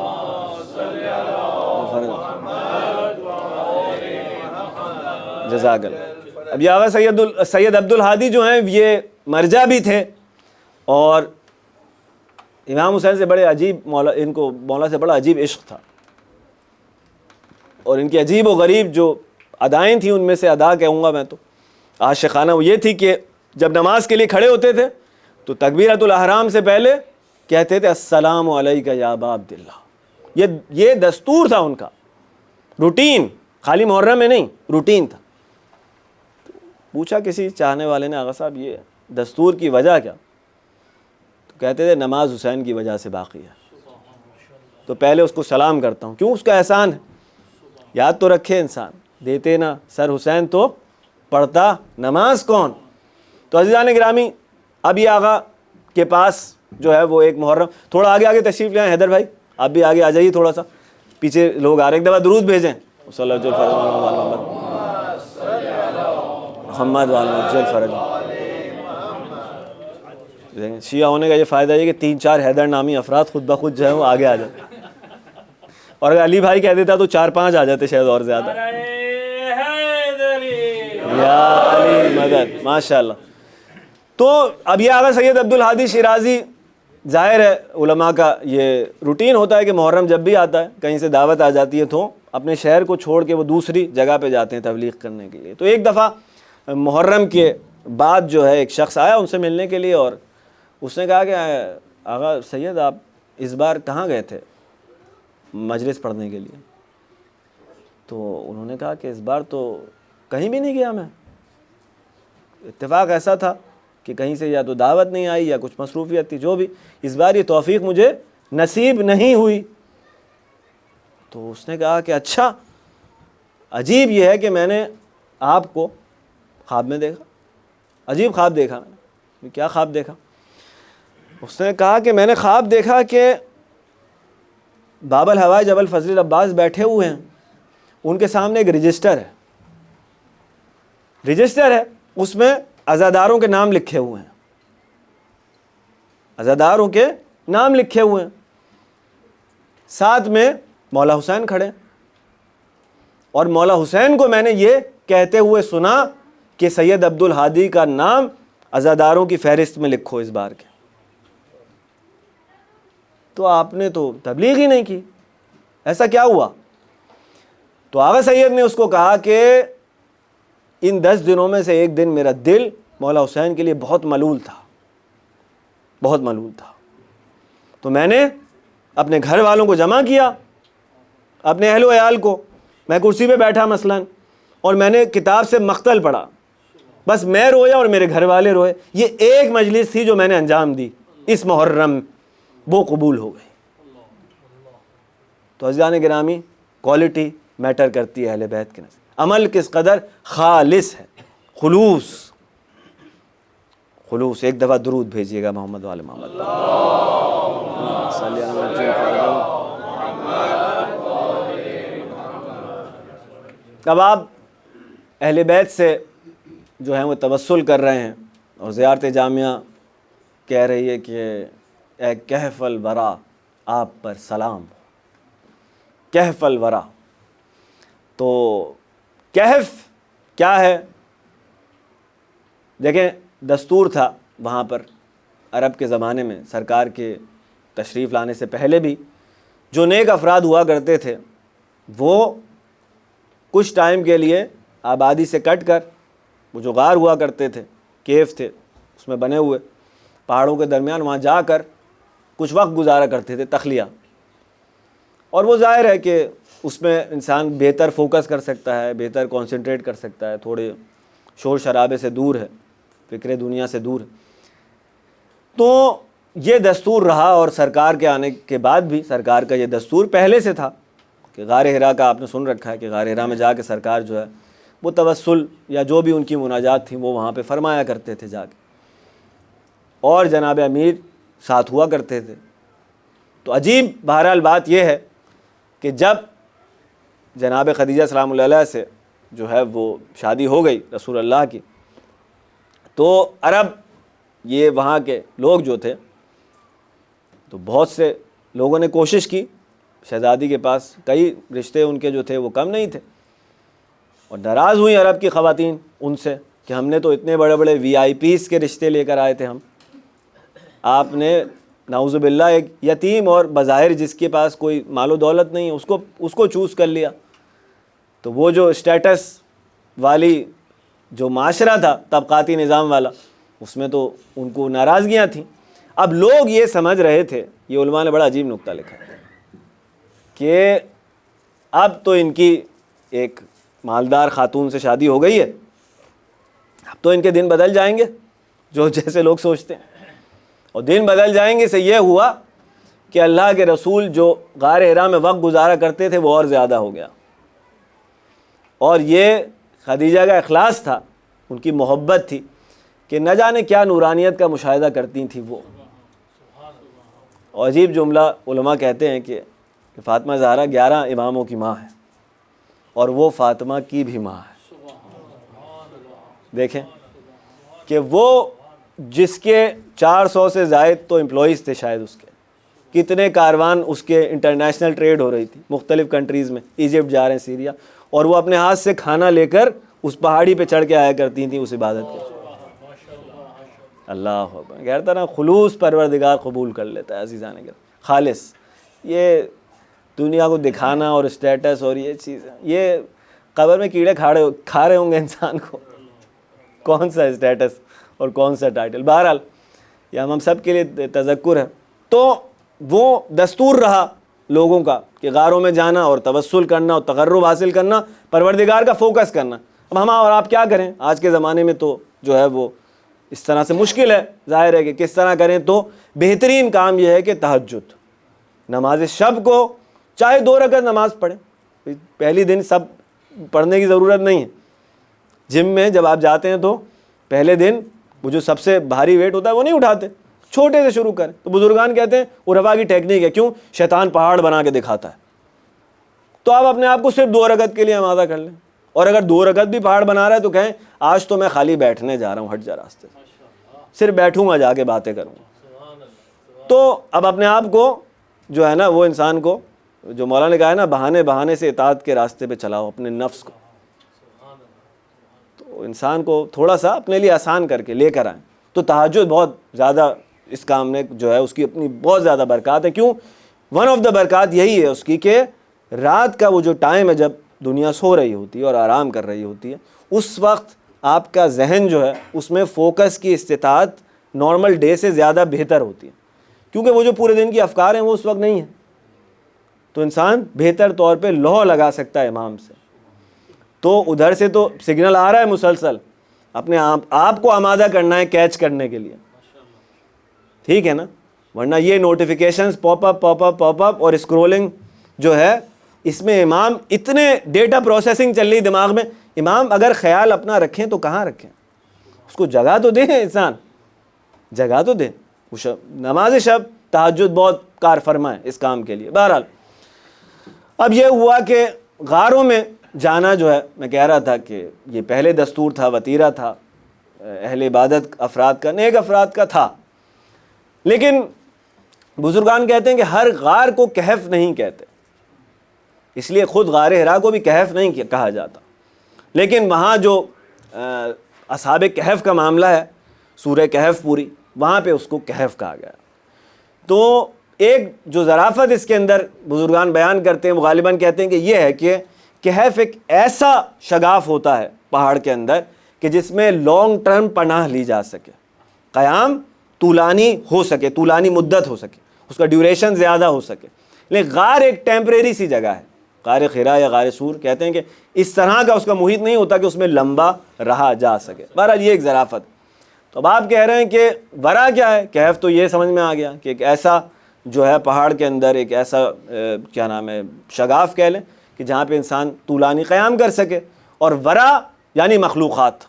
Speaker 1: جزاک اللہ. اب یہ آغا سید عبدالہادی جو ہیں یہ مرجع بھی تھے, اور امام حسین سے بڑے عجیب ان کو مولا سے بڑا عجیب عشق تھا, اور ان کی عجیب و غریب جو ادائیں تھیں ان میں سے ادا کہوں گا میں تو عاشقانہ, وہ یہ تھی کہ جب نماز کے لیے کھڑے ہوتے تھے تو تکبیرۃ الاحرام سے پہلے کہتے تھے السلام علیکہ یا ابا عبداللہ. یہ دستور تھا ان کا, روٹین, خالی محرم میں نہیں, روٹین تھا. پوچھا کسی چاہنے والے نے, آغا صاحب یہ دستور کی وجہ کیا؟ تو کہتے تھے نماز حسین کی وجہ سے باقی ہے, تو پہلے اس کو سلام کرتا ہوں, کیوں؟ اس کا احسان ہے. یاد تو رکھے انسان, دیتے نا سر حسین تو پڑھتا نماز کون. تو عزیزان گرامی, اب یہ آغا کے پاس جو ہے وہ ایک محرم, تھوڑا آگے تشریف لے آئیں حیدر بھائی, آپ بھی آگے آ جائیے, تھوڑا سا پیچھے لوگ آ رہے, ایک دفعہ درود بھیجیں صلی اللہ علیہ محمد وعلی فرج. شیعہ ہونے کا یہ فائدہ ہے کہ 3-4 حیدر نامی افراد خود بخود جو ہے وہ آگے آ جاتے, اور اگر علی بھائی کہہ دیتا تو 4-5 آ جاتے شاید اور زیادہ. یا علی مدد, ماشاء اللہ. تو اب یہ آغا سید عبدالہادی شیرازی, ظاہر ہے علماء کا یہ روٹین ہوتا ہے کہ محرم جب بھی آتا ہے, کہیں سے دعوت آ جاتی ہے تو اپنے شہر کو چھوڑ کے وہ دوسری جگہ پہ جاتے ہیں تبلیغ کرنے کے لیے. تو ایک دفعہ محرم کے بعد جو ہے ایک شخص آیا ان سے ملنے کے لیے, اور اس نے کہا کہ آغا سید آپ اس بار کہاں گئے تھے مجلس پڑھنے کے لیے؟ تو انہوں نے کہا کہ اس بار تو کہیں بھی نہیں گیا میں, اتفاق ایسا تھا کہ کہیں سے یا تو دعوت نہیں آئی یا کچھ مصروفیت تھی, جو بھی, اس بار یہ توفیق مجھے نصیب نہیں ہوئی. تو اس نے کہا کہ اچھا, عجیب یہ ہے کہ میں نے آپ کو خواب میں دیکھا, عجیب خواب دیکھا میں نے. کیا خواب دیکھا؟ اس نے کہا کہ میں نے خواب دیکھا کہ باب الحوائج ابو الفضل عباس بیٹھے ہوئے ہیں، ان کے سامنے ایک رجسٹر ہے، اس میں عزاداروں کے نام لکھے ہوئے ہیں، عزاداروں کے نام لکھے ہوئے ہیں، ساتھ میں مولا حسین کھڑے، اور مولا حسین کو میں نے یہ کہتے ہوئے سنا کہ سید عبدالہادی کا نام عزاداروں کی فہرست میں لکھو اس بار کے۔ تو آپ نے تو تبلیغ ہی نہیں کی، ایسا کیا ہوا؟ تو آغا سید نے اس کو کہا کہ ان 10 دنوں میں سے ایک دن میرا دل مولا حسین کے لیے بہت ملول تھا، بہت ملول تھا، تو میں نے اپنے گھر والوں کو جمع کیا، اپنے اہل و عیال کو، میں کرسی پہ بیٹھا مثلاً، اور میں نے کتاب سے مقتل پڑھا، بس میں رویا اور میرے گھر والے روئے۔ یہ ایک مجلس تھی جو میں نے انجام دی اس محرم، وہ قبول ہو گئی۔ تو عزیزان گرامی، کوالٹی میٹر کرتی ہے اہل بیت کے نزد، عمل کس قدر خالص ہے، خلوص۔ ایک دفعہ درود بھیجیے گا محمد وال محمد۔ اب آپ اہل بیت سے جو ہیں وہ توسل کر رہے ہیں، اور زیارت جامعہ کہہ رہی ہے کہ اے کہف الورا آپ پر سلام، کہف الورا۔ تو کہف کیا ہے؟ دیکھیں، دستور تھا وہاں پر عرب کے زمانے میں، سرکار کے تشریف لانے سے پہلے بھی جو نیک افراد ہوا کرتے تھے وہ کچھ ٹائم کے لیے آبادی سے کٹ کر، وہ جو غار ہوا کرتے تھے، کیف تھے اس میں بنے ہوئے پہاڑوں کے درمیان، وہاں جا کر کچھ وقت گزارا کرتے تھے، تخلیہ۔ اور وہ ظاہر ہے کہ اس میں انسان بہتر فوکس کر سکتا ہے، بہتر کانسنٹریٹ کر سکتا ہے، تھوڑے شور شرابے سے دور ہے، فکر دنیا سے دور ہے۔ تو یہ دستور رہا، اور سرکار کے آنے کے بعد بھی سرکار کا یہ دستور پہلے سے تھا کہ غار حرا کا آپ نے سن رکھا ہے کہ غار حرا میں جا کے سرکار جو ہے وہ توسل یا جو بھی ان کی مناجات تھیں وہ وہاں پہ فرمایا کرتے تھے جا کے، اور جناب امیر ساتھ ہوا کرتے تھے۔ تو عجیب بہرحال بات یہ ہے کہ جب جناب خدیجہ سلام اللہ علیہ سے جو ہے وہ شادی ہو گئی رسول اللہ کی، تو عرب یہ وہاں کے لوگ جو تھے، تو بہت سے لوگوں نے کوشش کی، شہزادی کے پاس کئی رشتے ان کے جو تھے وہ کم نہیں تھے، اور ناراض ہوئی عرب کی خواتین ان سے کہ ہم نے تو اتنے بڑے بڑے VIPs کے رشتے لے کر آئے تھے ہم، آپ نے نعوذ باللہ ایک یتیم اور بظاہر جس کے پاس کوئی مال و دولت نہیں اس کو چوز کر لیا۔ تو وہ جو اسٹیٹس والی جو معاشرہ تھا، طبقاتی نظام والا، اس میں تو ان کو ناراضگیاں تھیں۔ اب لوگ یہ سمجھ رہے تھے، یہ علماء نے بڑا عجیب نکتہ لکھا ہے کہ اب تو ان کی ایک مالدار خاتون سے شادی ہو گئی ہے، اب تو ان کے دن بدل جائیں گے، جو جیسے لوگ سوچتے ہیں، اور دن بدل جائیں گے سے یہ ہوا کہ اللہ کے رسول جو غار حرا میں وقت گزارا کرتے تھے وہ اور زیادہ ہو گیا، اور یہ خدیجہ کا اخلاص تھا، ان کی محبت تھی کہ نہ جانے کیا نورانیت کا مشاہدہ کرتی تھیں وہ۔ اور عجیب جملہ علماء کہتے ہیں کہ فاطمہ زہرا 11 اماموں کی ماں ہے، اور وہ فاطمہ کی بھی ماں ہے۔ دیکھیں کہ وہ جس کے 400 سے زائد تو امپلائیز تھے شاید، اس کے کتنے کاروان اس کے انٹرنیشنل ٹریڈ ہو رہی تھی مختلف کنٹریز میں، ایجپٹ جا رہے ہیں، سیریا، اور وہ اپنے ہاتھ سے کھانا لے کر اس پہاڑی پہ چڑھ کے آیا کرتی تھیں اس عبادت کے۔ اللہ اکبر، کہتا نا خلوص پروردگار قبول کر لیتا ہے عزیزان کے، خالص۔ یہ دنیا کو دکھانا اور اسٹیٹس اور یہ چیزیں، یہ قبر میں کیڑے کھا رہے ہوں گے انسان کو، کون سا اسٹیٹس اور کون سا ٹائٹل۔ بہرحال یہ ہم سب کے لیے تذکر ہے۔ تو وہ دستور رہا لوگوں کا کہ غاروں میں جانا اور توسل کرنا اور تقرب حاصل کرنا، پروردگار کا فوکس کرنا۔ اب ہم اور آپ کیا کریں؟ آج کے زمانے میں تو جو ہے وہ اس طرح سے مشکل ہے، ظاہر ہے کہ کس طرح کریں۔ تو بہترین کام یہ ہے کہ تہجد، نماز شب کو چاہے 2 رکعت نماز پڑھیں، پہلی دن سب پڑھنے کی ضرورت نہیں ہے۔ جم میں جب آپ جاتے ہیں تو پہلے دن وہ جو سب سے بھاری ویٹ ہوتا ہے وہ نہیں اٹھاتے, چھوٹے سے شروع کریں. تو بزرگان کہتے ہیں وہ رفع کی ٹیکنیک ہے. کیوں؟ شیطان پہاڑ بنا کے دکھاتا ہے. تو آپ اپنے آپ کو صرف 2 رکعت کے لیے آمادہ کر لیں, اور اگر 2 رکعت بھی پہاڑ بنا رہا ہے تو کہیں آج تو میں خالی بیٹھنے جا رہا ہوں, ہٹ جا راستے سے, صرف بیٹھوں گا, جا کے باتیں کروں گا. تو اب اپنے آپ کو جو ہے نا, وہ انسان کو جو مولا نے کہا ہے نا, بہانے سے اطاعت کے راستے پہ چلاؤ اپنے نفس کو. تو انسان کو تھوڑا سا اپنے لیے آسان کر کے لے کر آئیں. تو تہجد بہت زیادہ اس کام میں جو ہے اس کی اپنی بہت زیادہ برکات ہے. کیوں؟ ون آف دا برکات یہی ہے اس کی کہ رات کا وہ جو ٹائم ہے جب دنیا سو رہی ہوتی ہے اور آرام کر رہی ہوتی ہے, اس وقت آپ کا ذہن جو ہے اس میں فوکس کی استطاعت نارمل ڈے سے زیادہ بہتر ہوتی ہے, کیونکہ وہ جو پورے دن کی افکار ہیں وہ اس وقت نہیں ہیں. تو انسان بہتر طور پہ لو لگا سکتا ہے امام سے. تو ادھر سے تو سگنل آ رہا ہے مسلسل, اپنے آپ کو آمادہ کرنا ہے کیچ کرنے کے لیے, ٹھیک ہے نا. ورنہ یہ نوٹیفیکیشنز پاپ اپ اور اسکرولنگ جو ہے, اس میں امام اتنے ڈیٹا پروسیسنگ چل رہی دماغ میں. امام اگر خیال اپنا رکھیں تو کہاں رکھیں, اس کو جگہ تو دیں, انسان جگہ تو دیں. نماز شب تہجد بہت کار فرما ہے اس کام کے لیے. بہرحال اب یہ ہوا کہ غاروں میں جانا جو ہے, میں کہہ رہا تھا کہ یہ پہلے دستور تھا, وتیرہ تھا اہل عبادت افراد کا, نیک افراد کا تھا. لیکن بزرگان کہتے ہیں کہ ہر غار کو کہف نہیں کہتے, اس لیے خود غار حرا کو بھی کہف نہیں کہا جاتا. لیکن وہاں جو اصحاب کہف کا معاملہ ہے, سورہ کہف پوری, وہاں پہ اس کو کہف کہا گیا. تو ایک جو ظرافت اس کے اندر بزرگان بیان کرتے ہیں, وہ غالباً کہتے ہیں کہ یہ ہے کہ کہف ایک ایسا شگاف ہوتا ہے پہاڑ کے اندر کہ جس میں لانگ ٹرم پناہ لی جا سکے, قیام طولانی ہو سکے, طولانی مدت ہو سکے, اس کا ڈیوریشن زیادہ ہو سکے. لیکن غار ایک ٹیمپریری سی جگہ ہے, غار خرا یا غار سور کہتے ہیں کہ اس طرح کا اس کا محیط نہیں ہوتا کہ اس میں لمبا رہا جا سکے. بہرحال یہ ایک ظرافت. تو اب آپ کہہ رہے ہیں کہ ورا کیا ہے, کہف تو یہ سمجھ میں آ گیا کہ ایک ایسا جو ہے پہاڑ کے اندر ایک ایسا کیا نام ہے, شگاف کہہ لیں, کہ جہاں پہ انسان طولانی قیام کر سکے. اور ورا یعنی مخلوقات,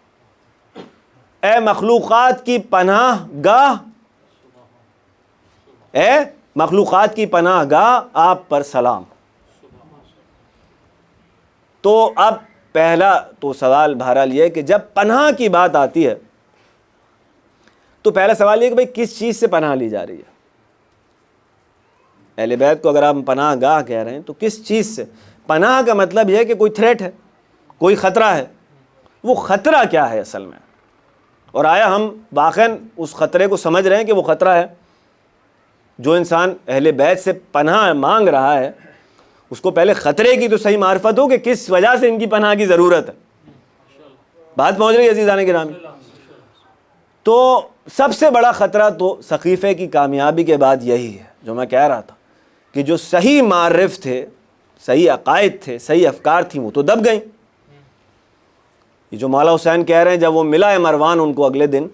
Speaker 1: اے مخلوقات کی پناہ گاہ, اے مخلوقات کی پناہ گاہ آپ پر سلام. تو اب پہلا تو سوال بہرحال یہ ہے کہ جب پناہ کی بات آتی ہے تو پہلا سوال یہ کہ بھئی کس چیز سے پناہ لی جا رہی ہے. اہل بیت کو اگر آپ پناہ گاہ کہہ رہے ہیں تو کس چیز سے؟ پناہ کا مطلب یہ ہے کہ کوئی تھریٹ ہے, کوئی خطرہ ہے. وہ خطرہ کیا ہے اصل میں, اور آیا ہم واقعاً اس خطرے کو سمجھ رہے ہیں کہ وہ خطرہ ہے؟ جو انسان اہل بیت سے پناہ مانگ رہا ہے اس کو پہلے خطرے کی تو صحیح معرفت ہو کہ کس وجہ سے ان کی پناہ کی ضرورت ہے. بات پہنچ رہی ہے عزیزان گرامی؟ تو سب سے بڑا خطرہ تو سقیفے کی کامیابی کے بعد یہی ہے جو میں کہہ رہا تھا کہ جو صحیح معرف تھے, صحیح عقائد تھے, صحیح افکار تھیں, وہ تو دب گئیں. یہ جو مولا حسین کہہ رہے ہیں جب وہ ملا ہے مروان ان کو اگلے دن,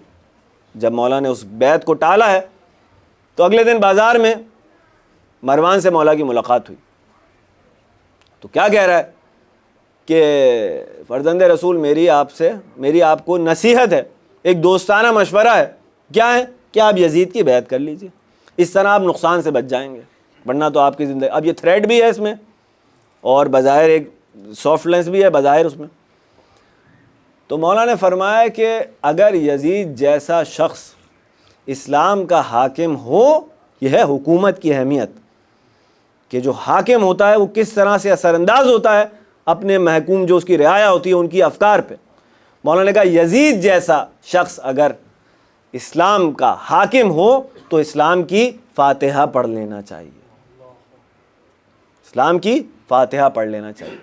Speaker 1: جب مولا نے اس بیعت کو ٹالا ہے تو اگلے دن بازار میں مروان سے مولا کی ملاقات ہوئی. تو کیا کہہ رہا ہے کہ فرزند رسول میری آپ کو نصیحت ہے, ایک دوستانہ مشورہ ہے. کیا ہے؟ کہ آپ یزید کی بیعت کر لیجئے, اس طرح آپ نقصان سے بچ جائیں گے, ورنہ تو آپ کی زندگی. اب یہ تھریٹ بھی ہے اس میں, اور بظاہر ایک سافٹ لینس بھی ہے بظاہر اس میں. تو مولا نے فرمایا کہ اگر یزید جیسا شخص اسلام کا حاکم ہو, یہ ہے حکومت کی اہمیت, کہ جو حاکم ہوتا ہے وہ کس طرح سے اثر انداز ہوتا ہے اپنے محکوم جو اس کی رعایا ہوتی ہے ان کی افکار پہ. مولانا نے کہا یزید جیسا شخص اگر اسلام کا حاکم ہو تو اسلام کی فاتحہ پڑھ لینا چاہیے, اسلام کی فاتحہ پڑھ لینا چاہیے.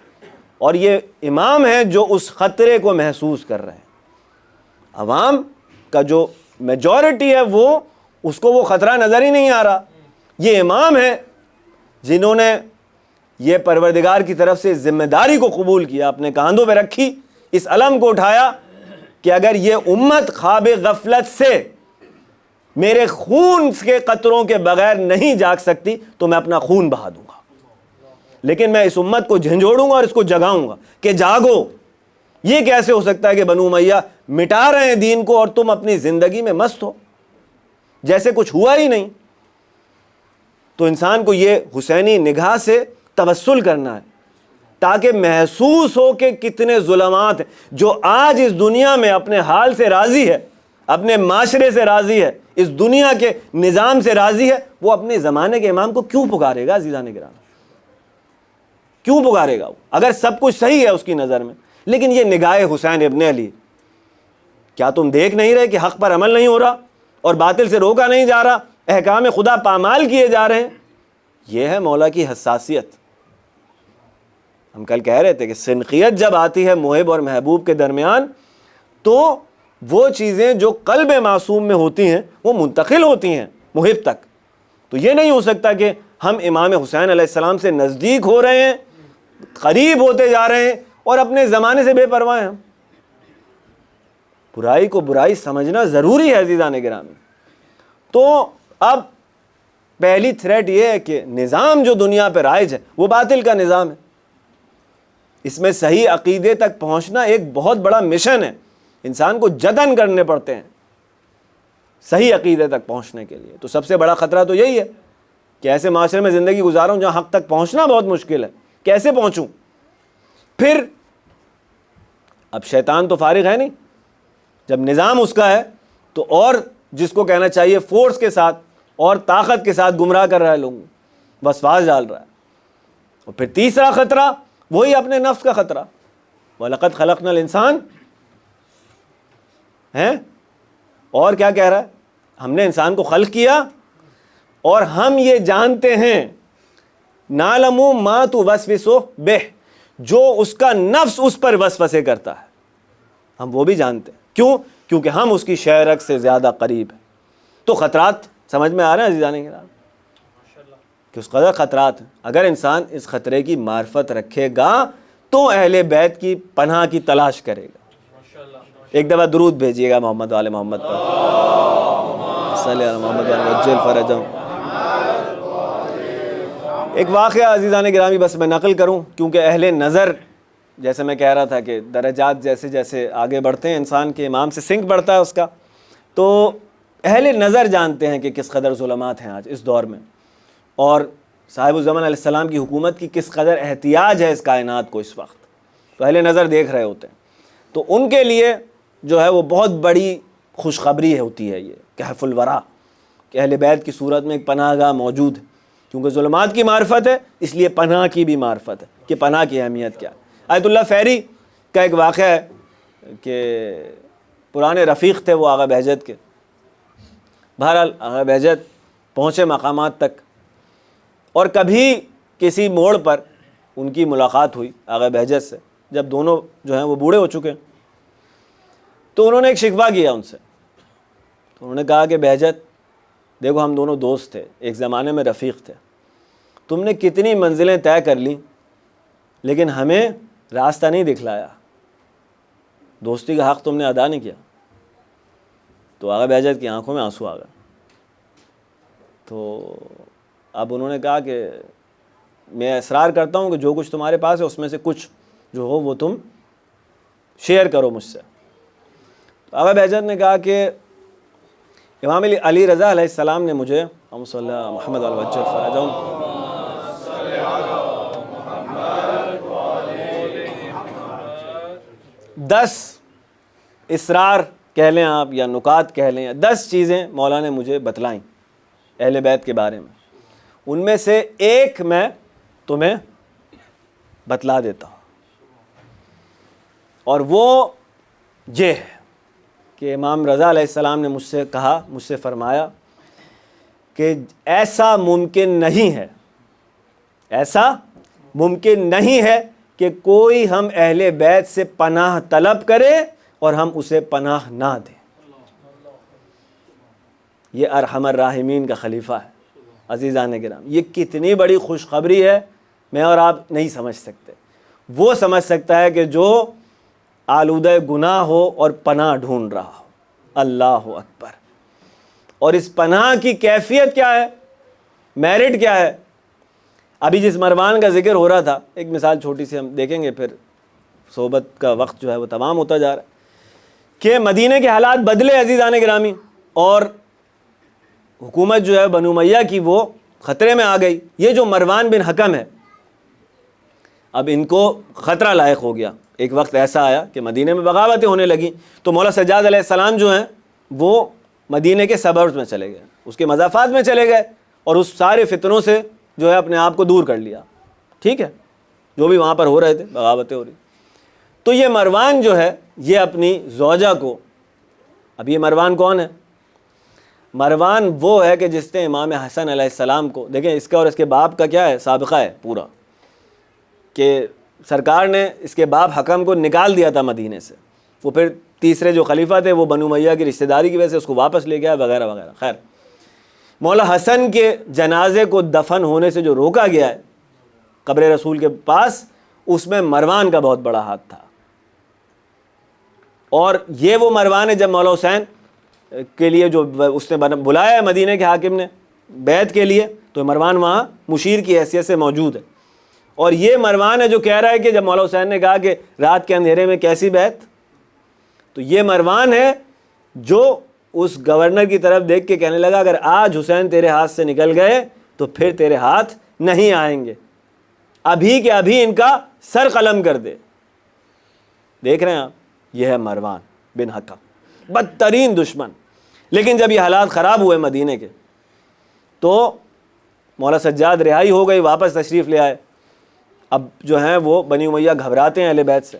Speaker 1: اور یہ امام ہے جو اس خطرے کو محسوس کر رہے ہیں. عوام کا جو میجورٹی ہے وہ اس کو وہ خطرہ نظر ہی نہیں آ رہا. یہ امام ہے جنہوں نے یہ پروردگار کی طرف سے ذمہ داری کو قبول کیا, اپنے کاندھوں پہ رکھی, اس علم کو اٹھایا کہ اگر یہ امت خواب غفلت سے میرے خون کے قطروں کے بغیر نہیں جاگ سکتی تو میں اپنا خون بہا دوں گا, لیکن میں اس امت کو جھنجھوڑوں گا اور اس کو جگاؤں گا کہ جاگو. یہ کیسے ہو سکتا ہے کہ بنو امیہ مٹا رہے ہیں دین کو اور تم اپنی زندگی میں مست ہو جیسے کچھ ہوا ہی نہیں. تو انسان کو یہ حسینی نگاہ سے توسل کرنا ہے تاکہ محسوس ہو کہ کتنے ظلمات ہیں. جو آج اس دنیا میں اپنے حال سے راضی ہے, اپنے معاشرے سے راضی ہے, اس دنیا کے نظام سے راضی ہے, وہ اپنے زمانے کے امام کو کیوں پکارے گا عزیزان گرامی؟ کیوں پکارے گا وہ اگر سب کچھ صحیح ہے اس کی نظر میں؟ لیکن یہ نگاہ حسین ابن علی, کیا تم دیکھ نہیں رہے کہ حق پر عمل نہیں ہو رہا اور باطل سے روکا نہیں جا رہا, احکام خدا پامال کیے جا رہے ہیں؟ یہ ہے مولا کی حساسیت. ہم کل کہہ رہے تھے کہ سنقیت جب آتی ہے محب اور محبوب کے درمیان تو وہ چیزیں جو قلب معصوم میں ہوتی ہیں وہ منتقل ہوتی ہیں محب تک. تو یہ نہیں ہو سکتا کہ ہم امام حسین علیہ السلام سے نزدیک ہو رہے ہیں, قریب ہوتے جا رہے ہیں اور اپنے زمانے سے بے پرواہ ہیں. برائی کو برائی سمجھنا ضروری ہے عزیزان گرامی. تو اب پہلی تھریٹ یہ ہے کہ نظام جو دنیا پہ رائج ہے وہ باطل کا نظام ہے. اس میں صحیح عقیدے تک پہنچنا ایک بہت بڑا مشن ہے, انسان کو جتن کرنے پڑتے ہیں صحیح عقیدے تک پہنچنے کے لیے. تو سب سے بڑا خطرہ تو یہی ہے کہ ایسے معاشرے میں زندگی گزاروں جہاں حق تک پہنچنا بہت مشکل ہے. کیسے پہنچوں؟ پھر اب شیطان تو فارغ ہے نہیں, جب نظام اس کا ہے تو اور جس کو کہنا چاہیے فورس کے ساتھ اور طاقت کے ساتھ گمراہ کر رہا ہے لوگوں, وسواس ڈال رہا ہے. اور پھر تیسرا خطرہ وہی اپنے نفس کا خطرہ, وَلَقَدْ خَلَقْنَا الْإِنسَانَ ہے. اور کیا کہہ رہا ہے؟ ہم نے انسان کو خلق کیا اور ہم یہ جانتے ہیں نَعْلَمُ مَا تُوَسْوِسُ بِهِ, جو اس کا نفس اس پر وسوسے کرتا ہے ہم وہ بھی جانتے ہیں. کیوں؟ کیونکہ ہم اس کی شہرک سے زیادہ قریب ہیں. تو خطرات سمجھ میں آ رہے ہیں عزیزان گرامی کہ اس قدر خطرات ہیں. اگر انسان اس خطرے کی معرفت رکھے گا تو اہل بیت کی پناہ کی تلاش کرے گا. ایک دفعہ درود بھیجیے گا محمد وآل محمد پر, صلی اللہ محمد وجل فرجہم. ایک واقعہ عزیزان گرامی بس میں نقل کروں کیونکہ اہل نظر, جیسے میں کہہ رہا تھا کہ درجات جیسے جیسے آگے بڑھتے ہیں انسان کے امام سے سنک بڑھتا ہے اس کا, تو اہل نظر جانتے ہیں کہ کس قدر ظلمات ہیں آج اس دور میں اور صاحب الزمان علیہ السلام کی حکومت کی کس قدر احتیاج ہے اس کائنات کو اس وقت. تو اہل نظر دیکھ رہے ہوتے ہیں. تو ان کے لیے جو ہے وہ بہت بڑی خوشخبری ہوتی ہے یہ کہف الورا کہ اہل بیت کی صورت میں ایک پناہ گاہ موجود ہے. کیونکہ ظلمات کی معرفت ہے اس لیے پناہ کی بھی معرفت ہے کہ پناہ کی اہمیت کیا ہے. آیت اللہ فیری کا ایک واقعہ ہے کہ پرانے رفیق تھے وہ آغا بہجت کے. بہرحال آغا بہجت پہنچے مقامات تک اور کبھی کسی موڑ پر ان کی ملاقات ہوئی آغا بہجت سے, جب دونوں جو ہیں وہ بوڑھے ہو چکے. تو انہوں نے ایک شکوہ کیا ان سے. تو انہوں نے کہا کہ بہجت دیکھو ہم دونوں دوست تھے, ایک زمانے میں رفیق تھے, تم نے کتنی منزلیں طے کر لیں لیکن ہمیں راستہ نہیں دکھلایا, دوستی کا حق تم نے ادا نہیں کیا. تو آغا بہجت کی آنکھوں میں آنسو آ گئے. تو اب انہوں نے کہا کہ میں اصرار کرتا ہوں کہ جو کچھ تمہارے پاس ہے اس میں سے کچھ جو ہو وہ تم شیئر کرو مجھ سے. تو آغا بہجت نے کہا کہ امام علی رضا علیہ السلام نے مجھے صلی اللہ محمد الوجل فرجہم 10 اسرار کہہ لیں آپ یا نکات کہہ لیں, 10 چیزیں مولا نے مجھے بتلائیں اہل بیت کے بارے میں. ان میں سے ایک میں تمہیں بتلا دیتا ہوں اور وہ یہ ہے کہ امام رضا علیہ السلام نے مجھ سے کہا, مجھ سے فرمایا کہ ایسا ممکن نہیں ہے, ایسا ممکن نہیں ہے کہ کوئی ہم اہل بیت سے پناہ طلب کرے اور ہم اسے پناہ نہ دیں. یہ ارحم الراحمین کا خلیفہ ہے عزیزان گرام. یہ کتنی بڑی خوشخبری ہے میں اور آپ نہیں سمجھ سکتے. وہ سمجھ سکتا ہے کہ جو آلودہ گناہ ہو اور پناہ ڈھونڈ رہا ہو. اللہ اکبر. اور اس پناہ کی کیفیت کیا ہے, میرٹ کیا ہے؟ ابھی جس مروان کا ذکر ہو رہا تھا, ایک مثال چھوٹی سی ہم دیکھیں گے پھر صحبت کا وقت جو ہے وہ تمام ہوتا جا رہا ہے, کہ مدینے کے حالات بدلے عزیزان گرامی، اور حکومت جو ہے بنو امیہ کی وہ خطرے میں آ گئی۔ یہ جو مروان بن حکم ہے، اب ان کو خطرہ لاحق ہو گیا۔ ایک وقت ایسا آیا کہ مدینے میں بغاوتیں ہونے لگیں، تو مولا سجاد علیہ السلام جو ہیں وہ مدینے کے سبرز میں چلے گئے، اس کے مضافات میں چلے گئے، اور اس سارے فتنوں سے جو ہے اپنے آپ کو دور کر لیا۔ ٹھیک ہے، جو بھی وہاں پر ہو رہے تھے، بغاوتیں ہو رہی۔ تو یہ مروان جو ہے یہ اپنی زوجہ کو، اب یہ مروان کون ہے؟ مروان وہ ہے کہ جس نے امام حسن علیہ السلام کو، دیکھیں اس کا اور اس کے باپ کا کیا ہے، سابقہ ہے پورا، کہ سرکار نے اس کے باپ حکم کو نکال دیا تھا مدینے سے، وہ پھر تیسرے جو خلیفہ تھے وہ بنو امیہ کی رشتہ داری کی وجہ سے اس کو واپس لے گیا وغیرہ وغیرہ۔ خیر، مولا حسن کے جنازے کو دفن ہونے سے جو روکا گیا ہے قبر رسول کے پاس، اس میں مروان کا بہت بڑا ہاتھ تھا۔ اور یہ وہ مروان ہے جب مولا حسین کے لیے جو اس نے بلایا ہے مدینے کے حاکم نے بیعت کے لیے، تو مروان وہاں مشیر کی حیثیت سے موجود ہے۔ اور یہ مروان ہے جو کہہ رہا ہے کہ جب مولا حسین نے کہا کہ رات کے اندھیرے میں کیسی بیعت، تو یہ مروان ہے جو اس گورنر کی طرف دیکھ کے کہنے لگا اگر آج حسین تیرے ہاتھ سے نکل گئے تو پھر تیرے ہاتھ نہیں آئیں گے، ابھی کے ابھی ان کا سر قلم کر دے۔ دیکھ رہے ہیں آپ، یہ ہے مروان بن حکم، بدترین دشمن۔ لیکن جب یہ حالات خراب ہوئے مدینے کے، تو مولا سجاد رہائی ہو گئی، واپس تشریف لے آئے۔ اب جو ہیں وہ بنی امیہ گھبراتے ہیں اہل بیت سے،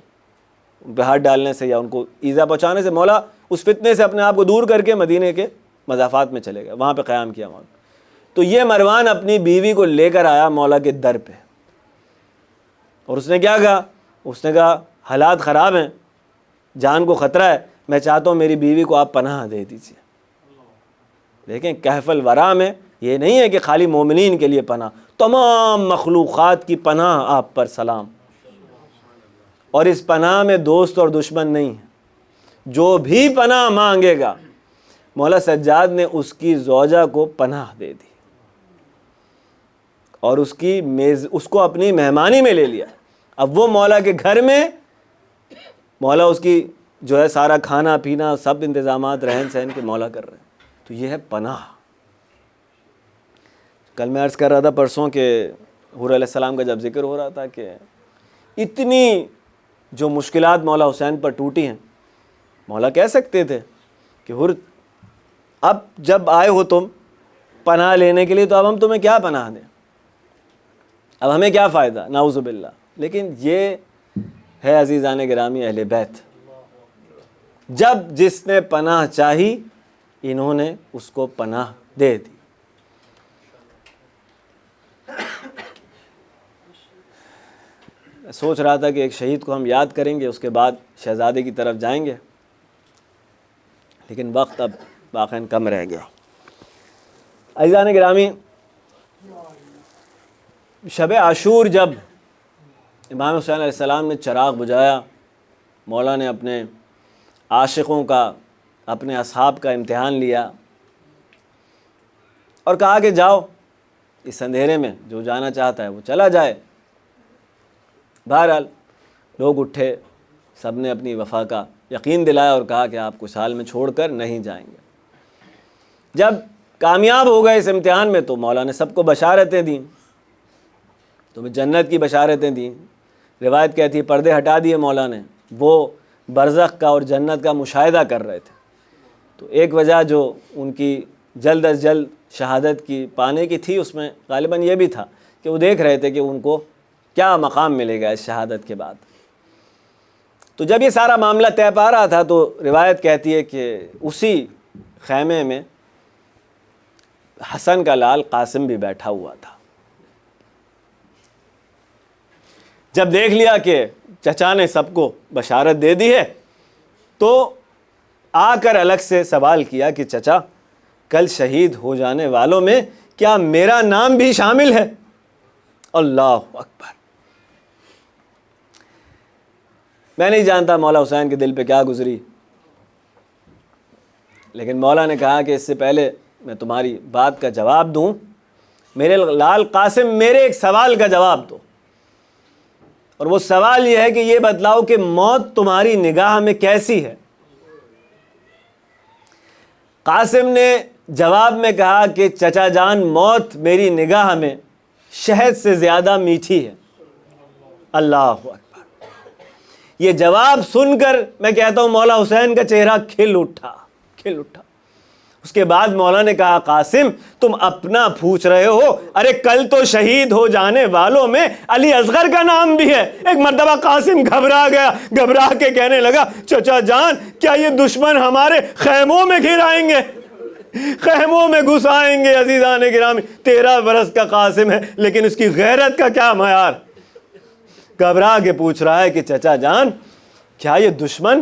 Speaker 1: ان پہ ہاتھ ڈالنے سے یا ان کو ایذا پہنچانے سے۔ مولا اس فتنے سے اپنے آپ کو دور کر کے مدینے کے مضافات میں چلے گئے، وہاں پہ قیام کیا مولا۔ تو یہ مروان اپنی بیوی کو لے کر آیا مولا کے در پہ، اور اس نے کیا کہا؟ اس نے کہا حالات خراب ہیں، جان کو خطرہ ہے، میں چاہتا ہوں میری بیوی کو آپ پناہ دے دیجیے۔ دیکھیں کہف الورا میں یہ نہیں ہے کہ خالی مومنین کے لیے پناہ، تمام مخلوقات کی پناہ آپ پر سلام، اور اس پناہ میں دوست اور دشمن نہیں ہے۔ جو بھی پناہ مانگے گا، مولا سجاد نے اس کی زوجہ کو پناہ دے دی اور اس کو اپنی مہمانی میں لے لیا۔ اب وہ مولا کے گھر میں، مولا اس کی جو ہے سارا کھانا پینا سب انتظامات رہن سہن کے مولا کر رہے ہیں۔ تو یہ ہے پناہ۔ کل میں عرض کر رہا تھا پرسوں کہ حور علیہ السلام کا جب ذکر ہو رہا تھا کہ اتنی جو مشکلات مولا حسین پر ٹوٹی ہیں، مولا کہہ سکتے تھے کہ حور اب جب آئے ہو تم پناہ لینے کے لیے تو اب ہم تمہیں کیا پناہ دیں، اب ہمیں کیا فائدہ، نعوذ باللہ۔ لیکن یہ ہے عزیزان گرامی اہل بیت، جب جس نے پناہ چاہی انہوں نے اس کو پناہ دے دی۔ سوچ رہا تھا کہ ایک شہید کو ہم یاد کریں گے، اس کے بعد شہزادے کی طرف جائیں گے، لیکن وقت اب واقعاً کم رہ گیا۔ عزیزان گرامی، شب عاشور جب امام حسین علیہ السلام نے چراغ بجھایا، مولا نے اپنے عاشقوں کا، اپنے اصحاب کا امتحان لیا اور کہا کہ جاؤ اس اندھیرے میں، جو جانا چاہتا ہے وہ چلا جائے۔ بہرحال لوگ اٹھے، سب نے اپنی وفا کا یقین دلایا اور کہا کہ آپ کو سال میں چھوڑ کر نہیں جائیں گے۔ جب کامیاب ہو گئے اس امتحان میں تو مولا نے سب کو بشارتیں دیں، تمہیں جنت کی بشارتیں دیں۔ روایت کہتی ہے پردے ہٹا دیے مولا نے، وہ برزخ کا اور جنت کا مشاہدہ کر رہے تھے۔ تو ایک وجہ جو ان کی جلد از جلد شہادت کی پانے کی تھی، اس میں غالباً یہ بھی تھا کہ وہ دیکھ رہے تھے کہ ان کو کیا مقام ملے گا اس شہادت کے بعد۔ تو جب یہ سارا معاملہ طے پا رہا تھا تو روایت کہتی ہے کہ اسی خیمے میں حسن کا لال قاسم بھی بیٹھا ہوا تھا۔ جب دیکھ لیا کہ چچا نے سب کو بشارت دے دی ہے تو آ کر الگ سے سوال کیا کہ چچا کل شہید ہو جانے والوں میں کیا میرا نام بھی شامل ہے؟ اللہ اکبر۔ میں نہیں جانتا مولا حسین کے دل پہ کیا گزری، لیکن مولا نے کہا کہ اس سے پہلے میں تمہاری بات کا جواب دوں، میرے لال قاسم میرے ایک سوال کا جواب دو، اور وہ سوال یہ ہے کہ یہ بتلاؤ کہ موت تمہاری نگاہ میں کیسی ہے؟ قاسم نے جواب میں کہا کہ چچا جان، موت میری نگاہ میں شہد سے زیادہ میٹھی ہے۔ اللہ اکبر۔ یہ جواب سن کر میں کہتا ہوں مولا حسین کا چہرہ کھل اٹھا۔ اس کے بعد مولا نے کہا قاسم تم اپنا پوچھ رہے ہو، ارے کل تو شہید ہو جانے والوں میں علی اصغر کا نام بھی ہے۔ ایک مرتبہ قاسم گھبرا گیا، گھبرا کے کہنے لگا چچا جان کیا یہ دشمن ہمارے خیموں میں گھر آئیں گے، خیموں میں گھس آئیں گے؟ عزیزان گرامی 13 برس کا قاسم ہے لیکن اس کی غیرت کا کیا معیار۔ گھبرا کے پوچھ رہا ہے کہ چچا جان کیا یہ دشمن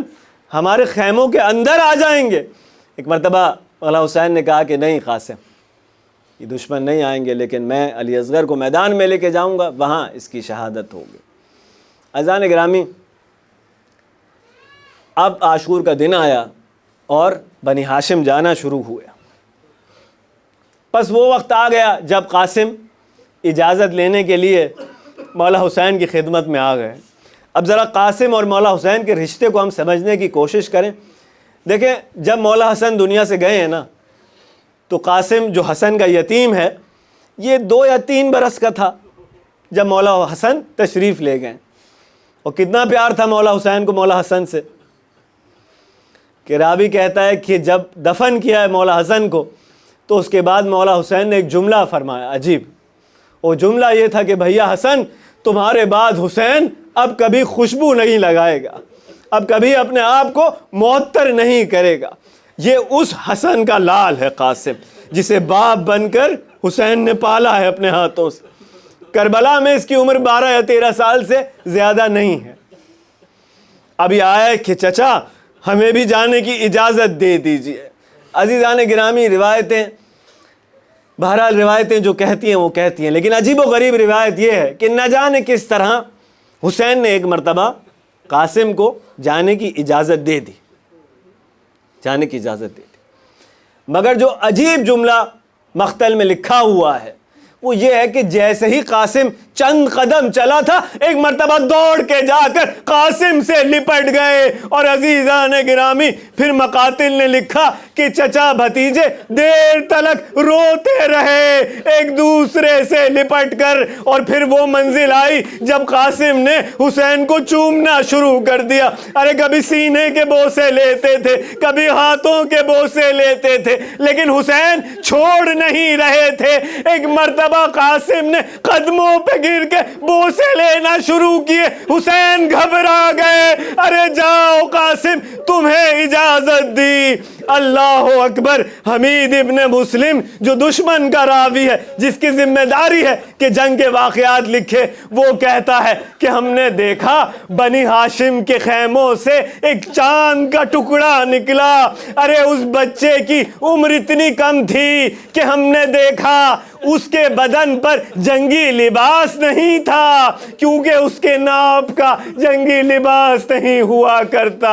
Speaker 1: ہمارے خیموں کے اندر آ جائیں گے؟ ایک مرتبہ مولا حسین نے کہا کہ نہیں قاسم، یہ دشمن نہیں آئیں گے، لیکن میں علی اصغر کو میدان میں لے کے جاؤں گا، وہاں اس کی شہادت ہوگی۔ عزیزان گرامی، اب عاشور کا دن آیا اور بنی ہاشم جانا شروع ہوئے۔ بس وہ وقت آ گیا جب قاسم اجازت لینے کے لیے مولا حسین کی خدمت میں آ گئے۔ اب ذرا قاسم اور مولا حسین کے رشتے کو ہم سمجھنے کی کوشش کریں۔ دیکھیں جب مولا حسن دنیا سے گئے ہیں نا، تو قاسم جو حسن کا یتیم ہے یہ 2 یا 3 برس کا تھا جب مولا حسن تشریف لے گئے۔ اور کتنا پیار تھا مولا حسین کو مولا حسن سے کہ راوی کہتا ہے کہ جب دفن کیا ہے مولا حسن کو تو اس کے بعد مولا حسین نے ایک جملہ فرمایا عجیب۔ وہ جملہ یہ تھا کہ بھیا حسن تمہارے بعد حسین اب کبھی خوشبو نہیں لگائے گا، اب کبھی اپنے آپ کو معطر نہیں کرے گا۔ یہ اس حسن کا لال ہے قاسم جسے باپ بن کر حسین نے پالا ہے اپنے ہاتھوں سے۔ کربلا میں اس کی عمر 12 یا 13 سال سے زیادہ نہیں ہے۔ اب یہ آیا کہ چچا ہمیں بھی جانے کی اجازت دے دیجئے۔ عزیزان گرامی، روایتیں بہرحال روایتیں جو کہتی ہیں وہ کہتی ہیں، لیکن عجیب و غریب روایت یہ ہے کہ نہ جانے کس طرح حسین نے ایک مرتبہ قاسم کو جانے کی اجازت دے دی، مگر جو عجیب جملہ مقتل میں لکھا ہوا ہے وہ یہ ہے کہ جیسے ہی قاسم چند قدم چلا تھا ایک مرتبہ دوڑ کے جا کر قاسم سے لپٹ گئے۔ اور عزیزان گرامی پھر مقاتل نے لکھا کہ چچا بھتیجے دیر تلک روتے رہے ایک دوسرے سے لپٹ کر، اور پھر وہ منزل آئی جب قاسم نے حسین کو چومنا شروع کر دیا۔ ارے کبھی سینے کے بوسے لیتے تھے، کبھی ہاتھوں کے بوسے لیتے تھے، لیکن حسین چھوڑ نہیں رہے تھے۔ ایک مرتبہ قاسم نے قدموں پہ گر کے بوسے لینا شروع کیے، حسین گھبرا گئے۔ ارے جاؤ قاسم تمہیں اجازت دی۔ اللہ اکبر۔ حمید ابن مسلم جو دشمن کا راوی ہے، جس کی ذمہ داری ہے کہ جنگ کے واقعات لکھے، وہ کہتا ہے کہ ہم نے دیکھا بنی ہاشم کے خیموں سے ایک چاند کا ٹکڑا نکلا۔ ارے اس بچے کی عمر اتنی کم تھی کہ ہم نے دیکھا اس کے بدن پر جنگی لباس نہیں تھا، کیونکہ اس کے ناپ کا جنگی لباس نہیں ہوا کرتا۔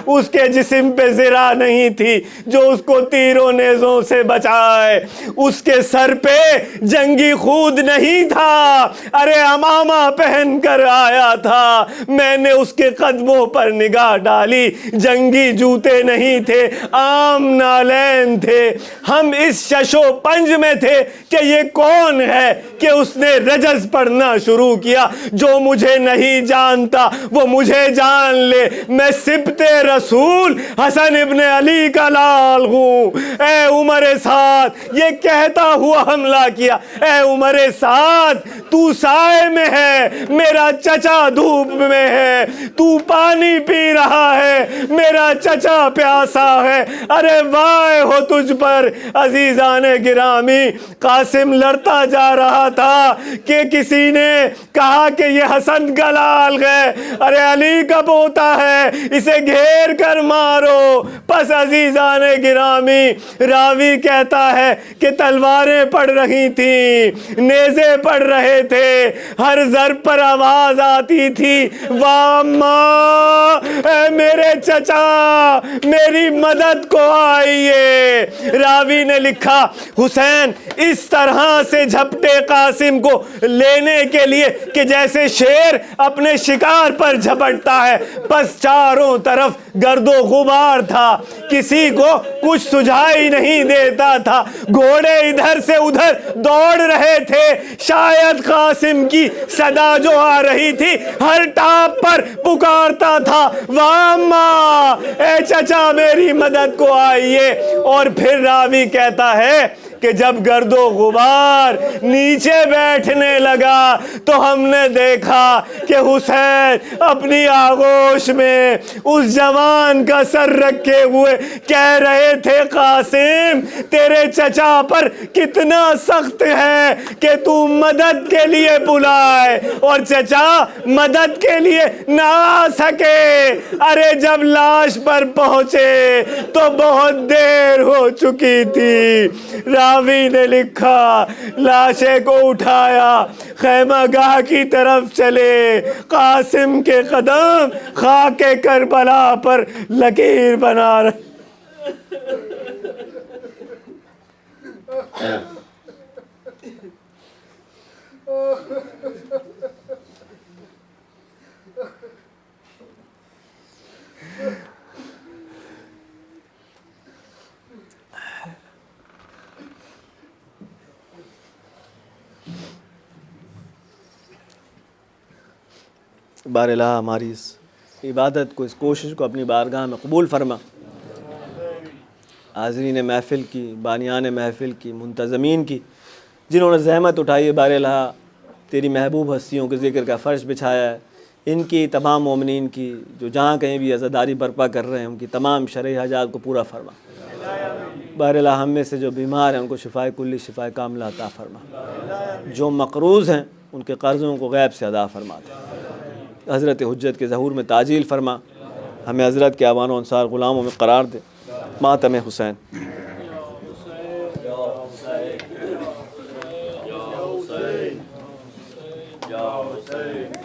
Speaker 1: اس کے جسم پہ زرہ نہیں تھی جو اس کو تیروں نیزوں سے بچائے۔ اس کے سر پہ جنگی خود نہیں تھا، ارے امامہ پہن کر آیا تھا۔ میں نے اس کے قدموں پر نگاہ ڈالی، جنگی جوتے نہیں تھے، عام نالین تھے۔ ہم اس شش و پنج میں تھے کہ یہ کون ہے کہ اس نے رجز پڑھنا شروع کیا۔ جو مجھے نہیں جانتا وہ مجھے جان لے، میں سبط رسول حسن ابن علی کا لال ہوں۔ اے عمر سعد، یہ کہتا ہوا حملہ کیا، اے عمر سعد تو سائے میں ہے، میرا چچا دھوپ میں ہے، تو پانی پی رہا ہے، میرا چچا پیاسا ہے۔ ارے وائے ہو تجھ پر۔ عزیزان گرامی، قاسم لڑتا جا رہا تھا کہ کسی نے کہا کہ یہ حسن کا لال ہے، ارے علی کا پوتا ہے، اسے گھیر کر مارو۔ پس عزیزان گرامی، راوی کہتا ہے کہ تلواریں پڑ رہی تھیں، نیزے پڑ رہے تھے، ہر ضرب پر آواز آتی تھی واماں، اے میرے چچا میری مدد کو آئیے۔ راوی نے لکھا حسین اس طرح طرح سے جھپٹے قاسم کو لینے کے لیے کہ جیسے شیر اپنے شکار پر جھپٹتا ہے۔ پس چاروں طرف گرد و غبار تھا، کسی کو کچھ سجھائی نہیں دیتا تھا۔ گھوڑے ادھر سے ادھر دوڑ رہے تھے، شاید قاسم کی صدا جو آ رہی تھی ہر ٹاپ پر پکارتا تھا، واماں، اے چچا میری مدد کو آئیے۔ اور پھر راوی کہتا ہے کہ جب گرد و غبار نیچے بیٹھنے لگا تو ہم نے دیکھا کہ حسین اپنی آغوش میں اس جوان کا سر رکھے ہوئے کہہ رہے تھے، قاسم تیرے چچا پر کتنا سخت ہے کہ تو مدد کے لیے بلائے اور چچا مدد کے لیے نہ آ سکے۔ ارے جب لاش پر پہنچے تو بہت دیر ہو چکی تھی۔ راوی نے لکھا، لاشے کو اٹھایا، خیمہ گاہ کی طرف چلے، قاسم کے قدم خاک کربلا پر لکیر بنا رہے۔ بار الہ ہماری اس عبادت کو، اس کوشش کو اپنی بارگاہ میں قبول فرما۔ حاضرین محفل کی، بانیان محفل کی، منتظمین کی، جنہوں نے زحمت اٹھائی ہے، بار الہ تیری محبوب ہستیوں کے ذکر کا فرش بچھایا ہے، ان کی تمام مومنین کی جو جہاں کہیں بھی عزاداری برپا کر رہے ہیں، ان کی تمام شرعی حاجات کو پورا فرما۔ بار الہ ہم میں سے جو بیمار ہیں ان کو شفائے کلی، شفائے کاملہ عطا فرما۔ جو مقروض ہیں ان کے قرضوں کو غیب سے ادا فرما دے۔ حضرت حجت کے ظہور میں تعجیل فرما، ہمیں حضرت کے اعوان و انصار غلاموں میں قرار دے۔ ماتم حسین۔ یا حسین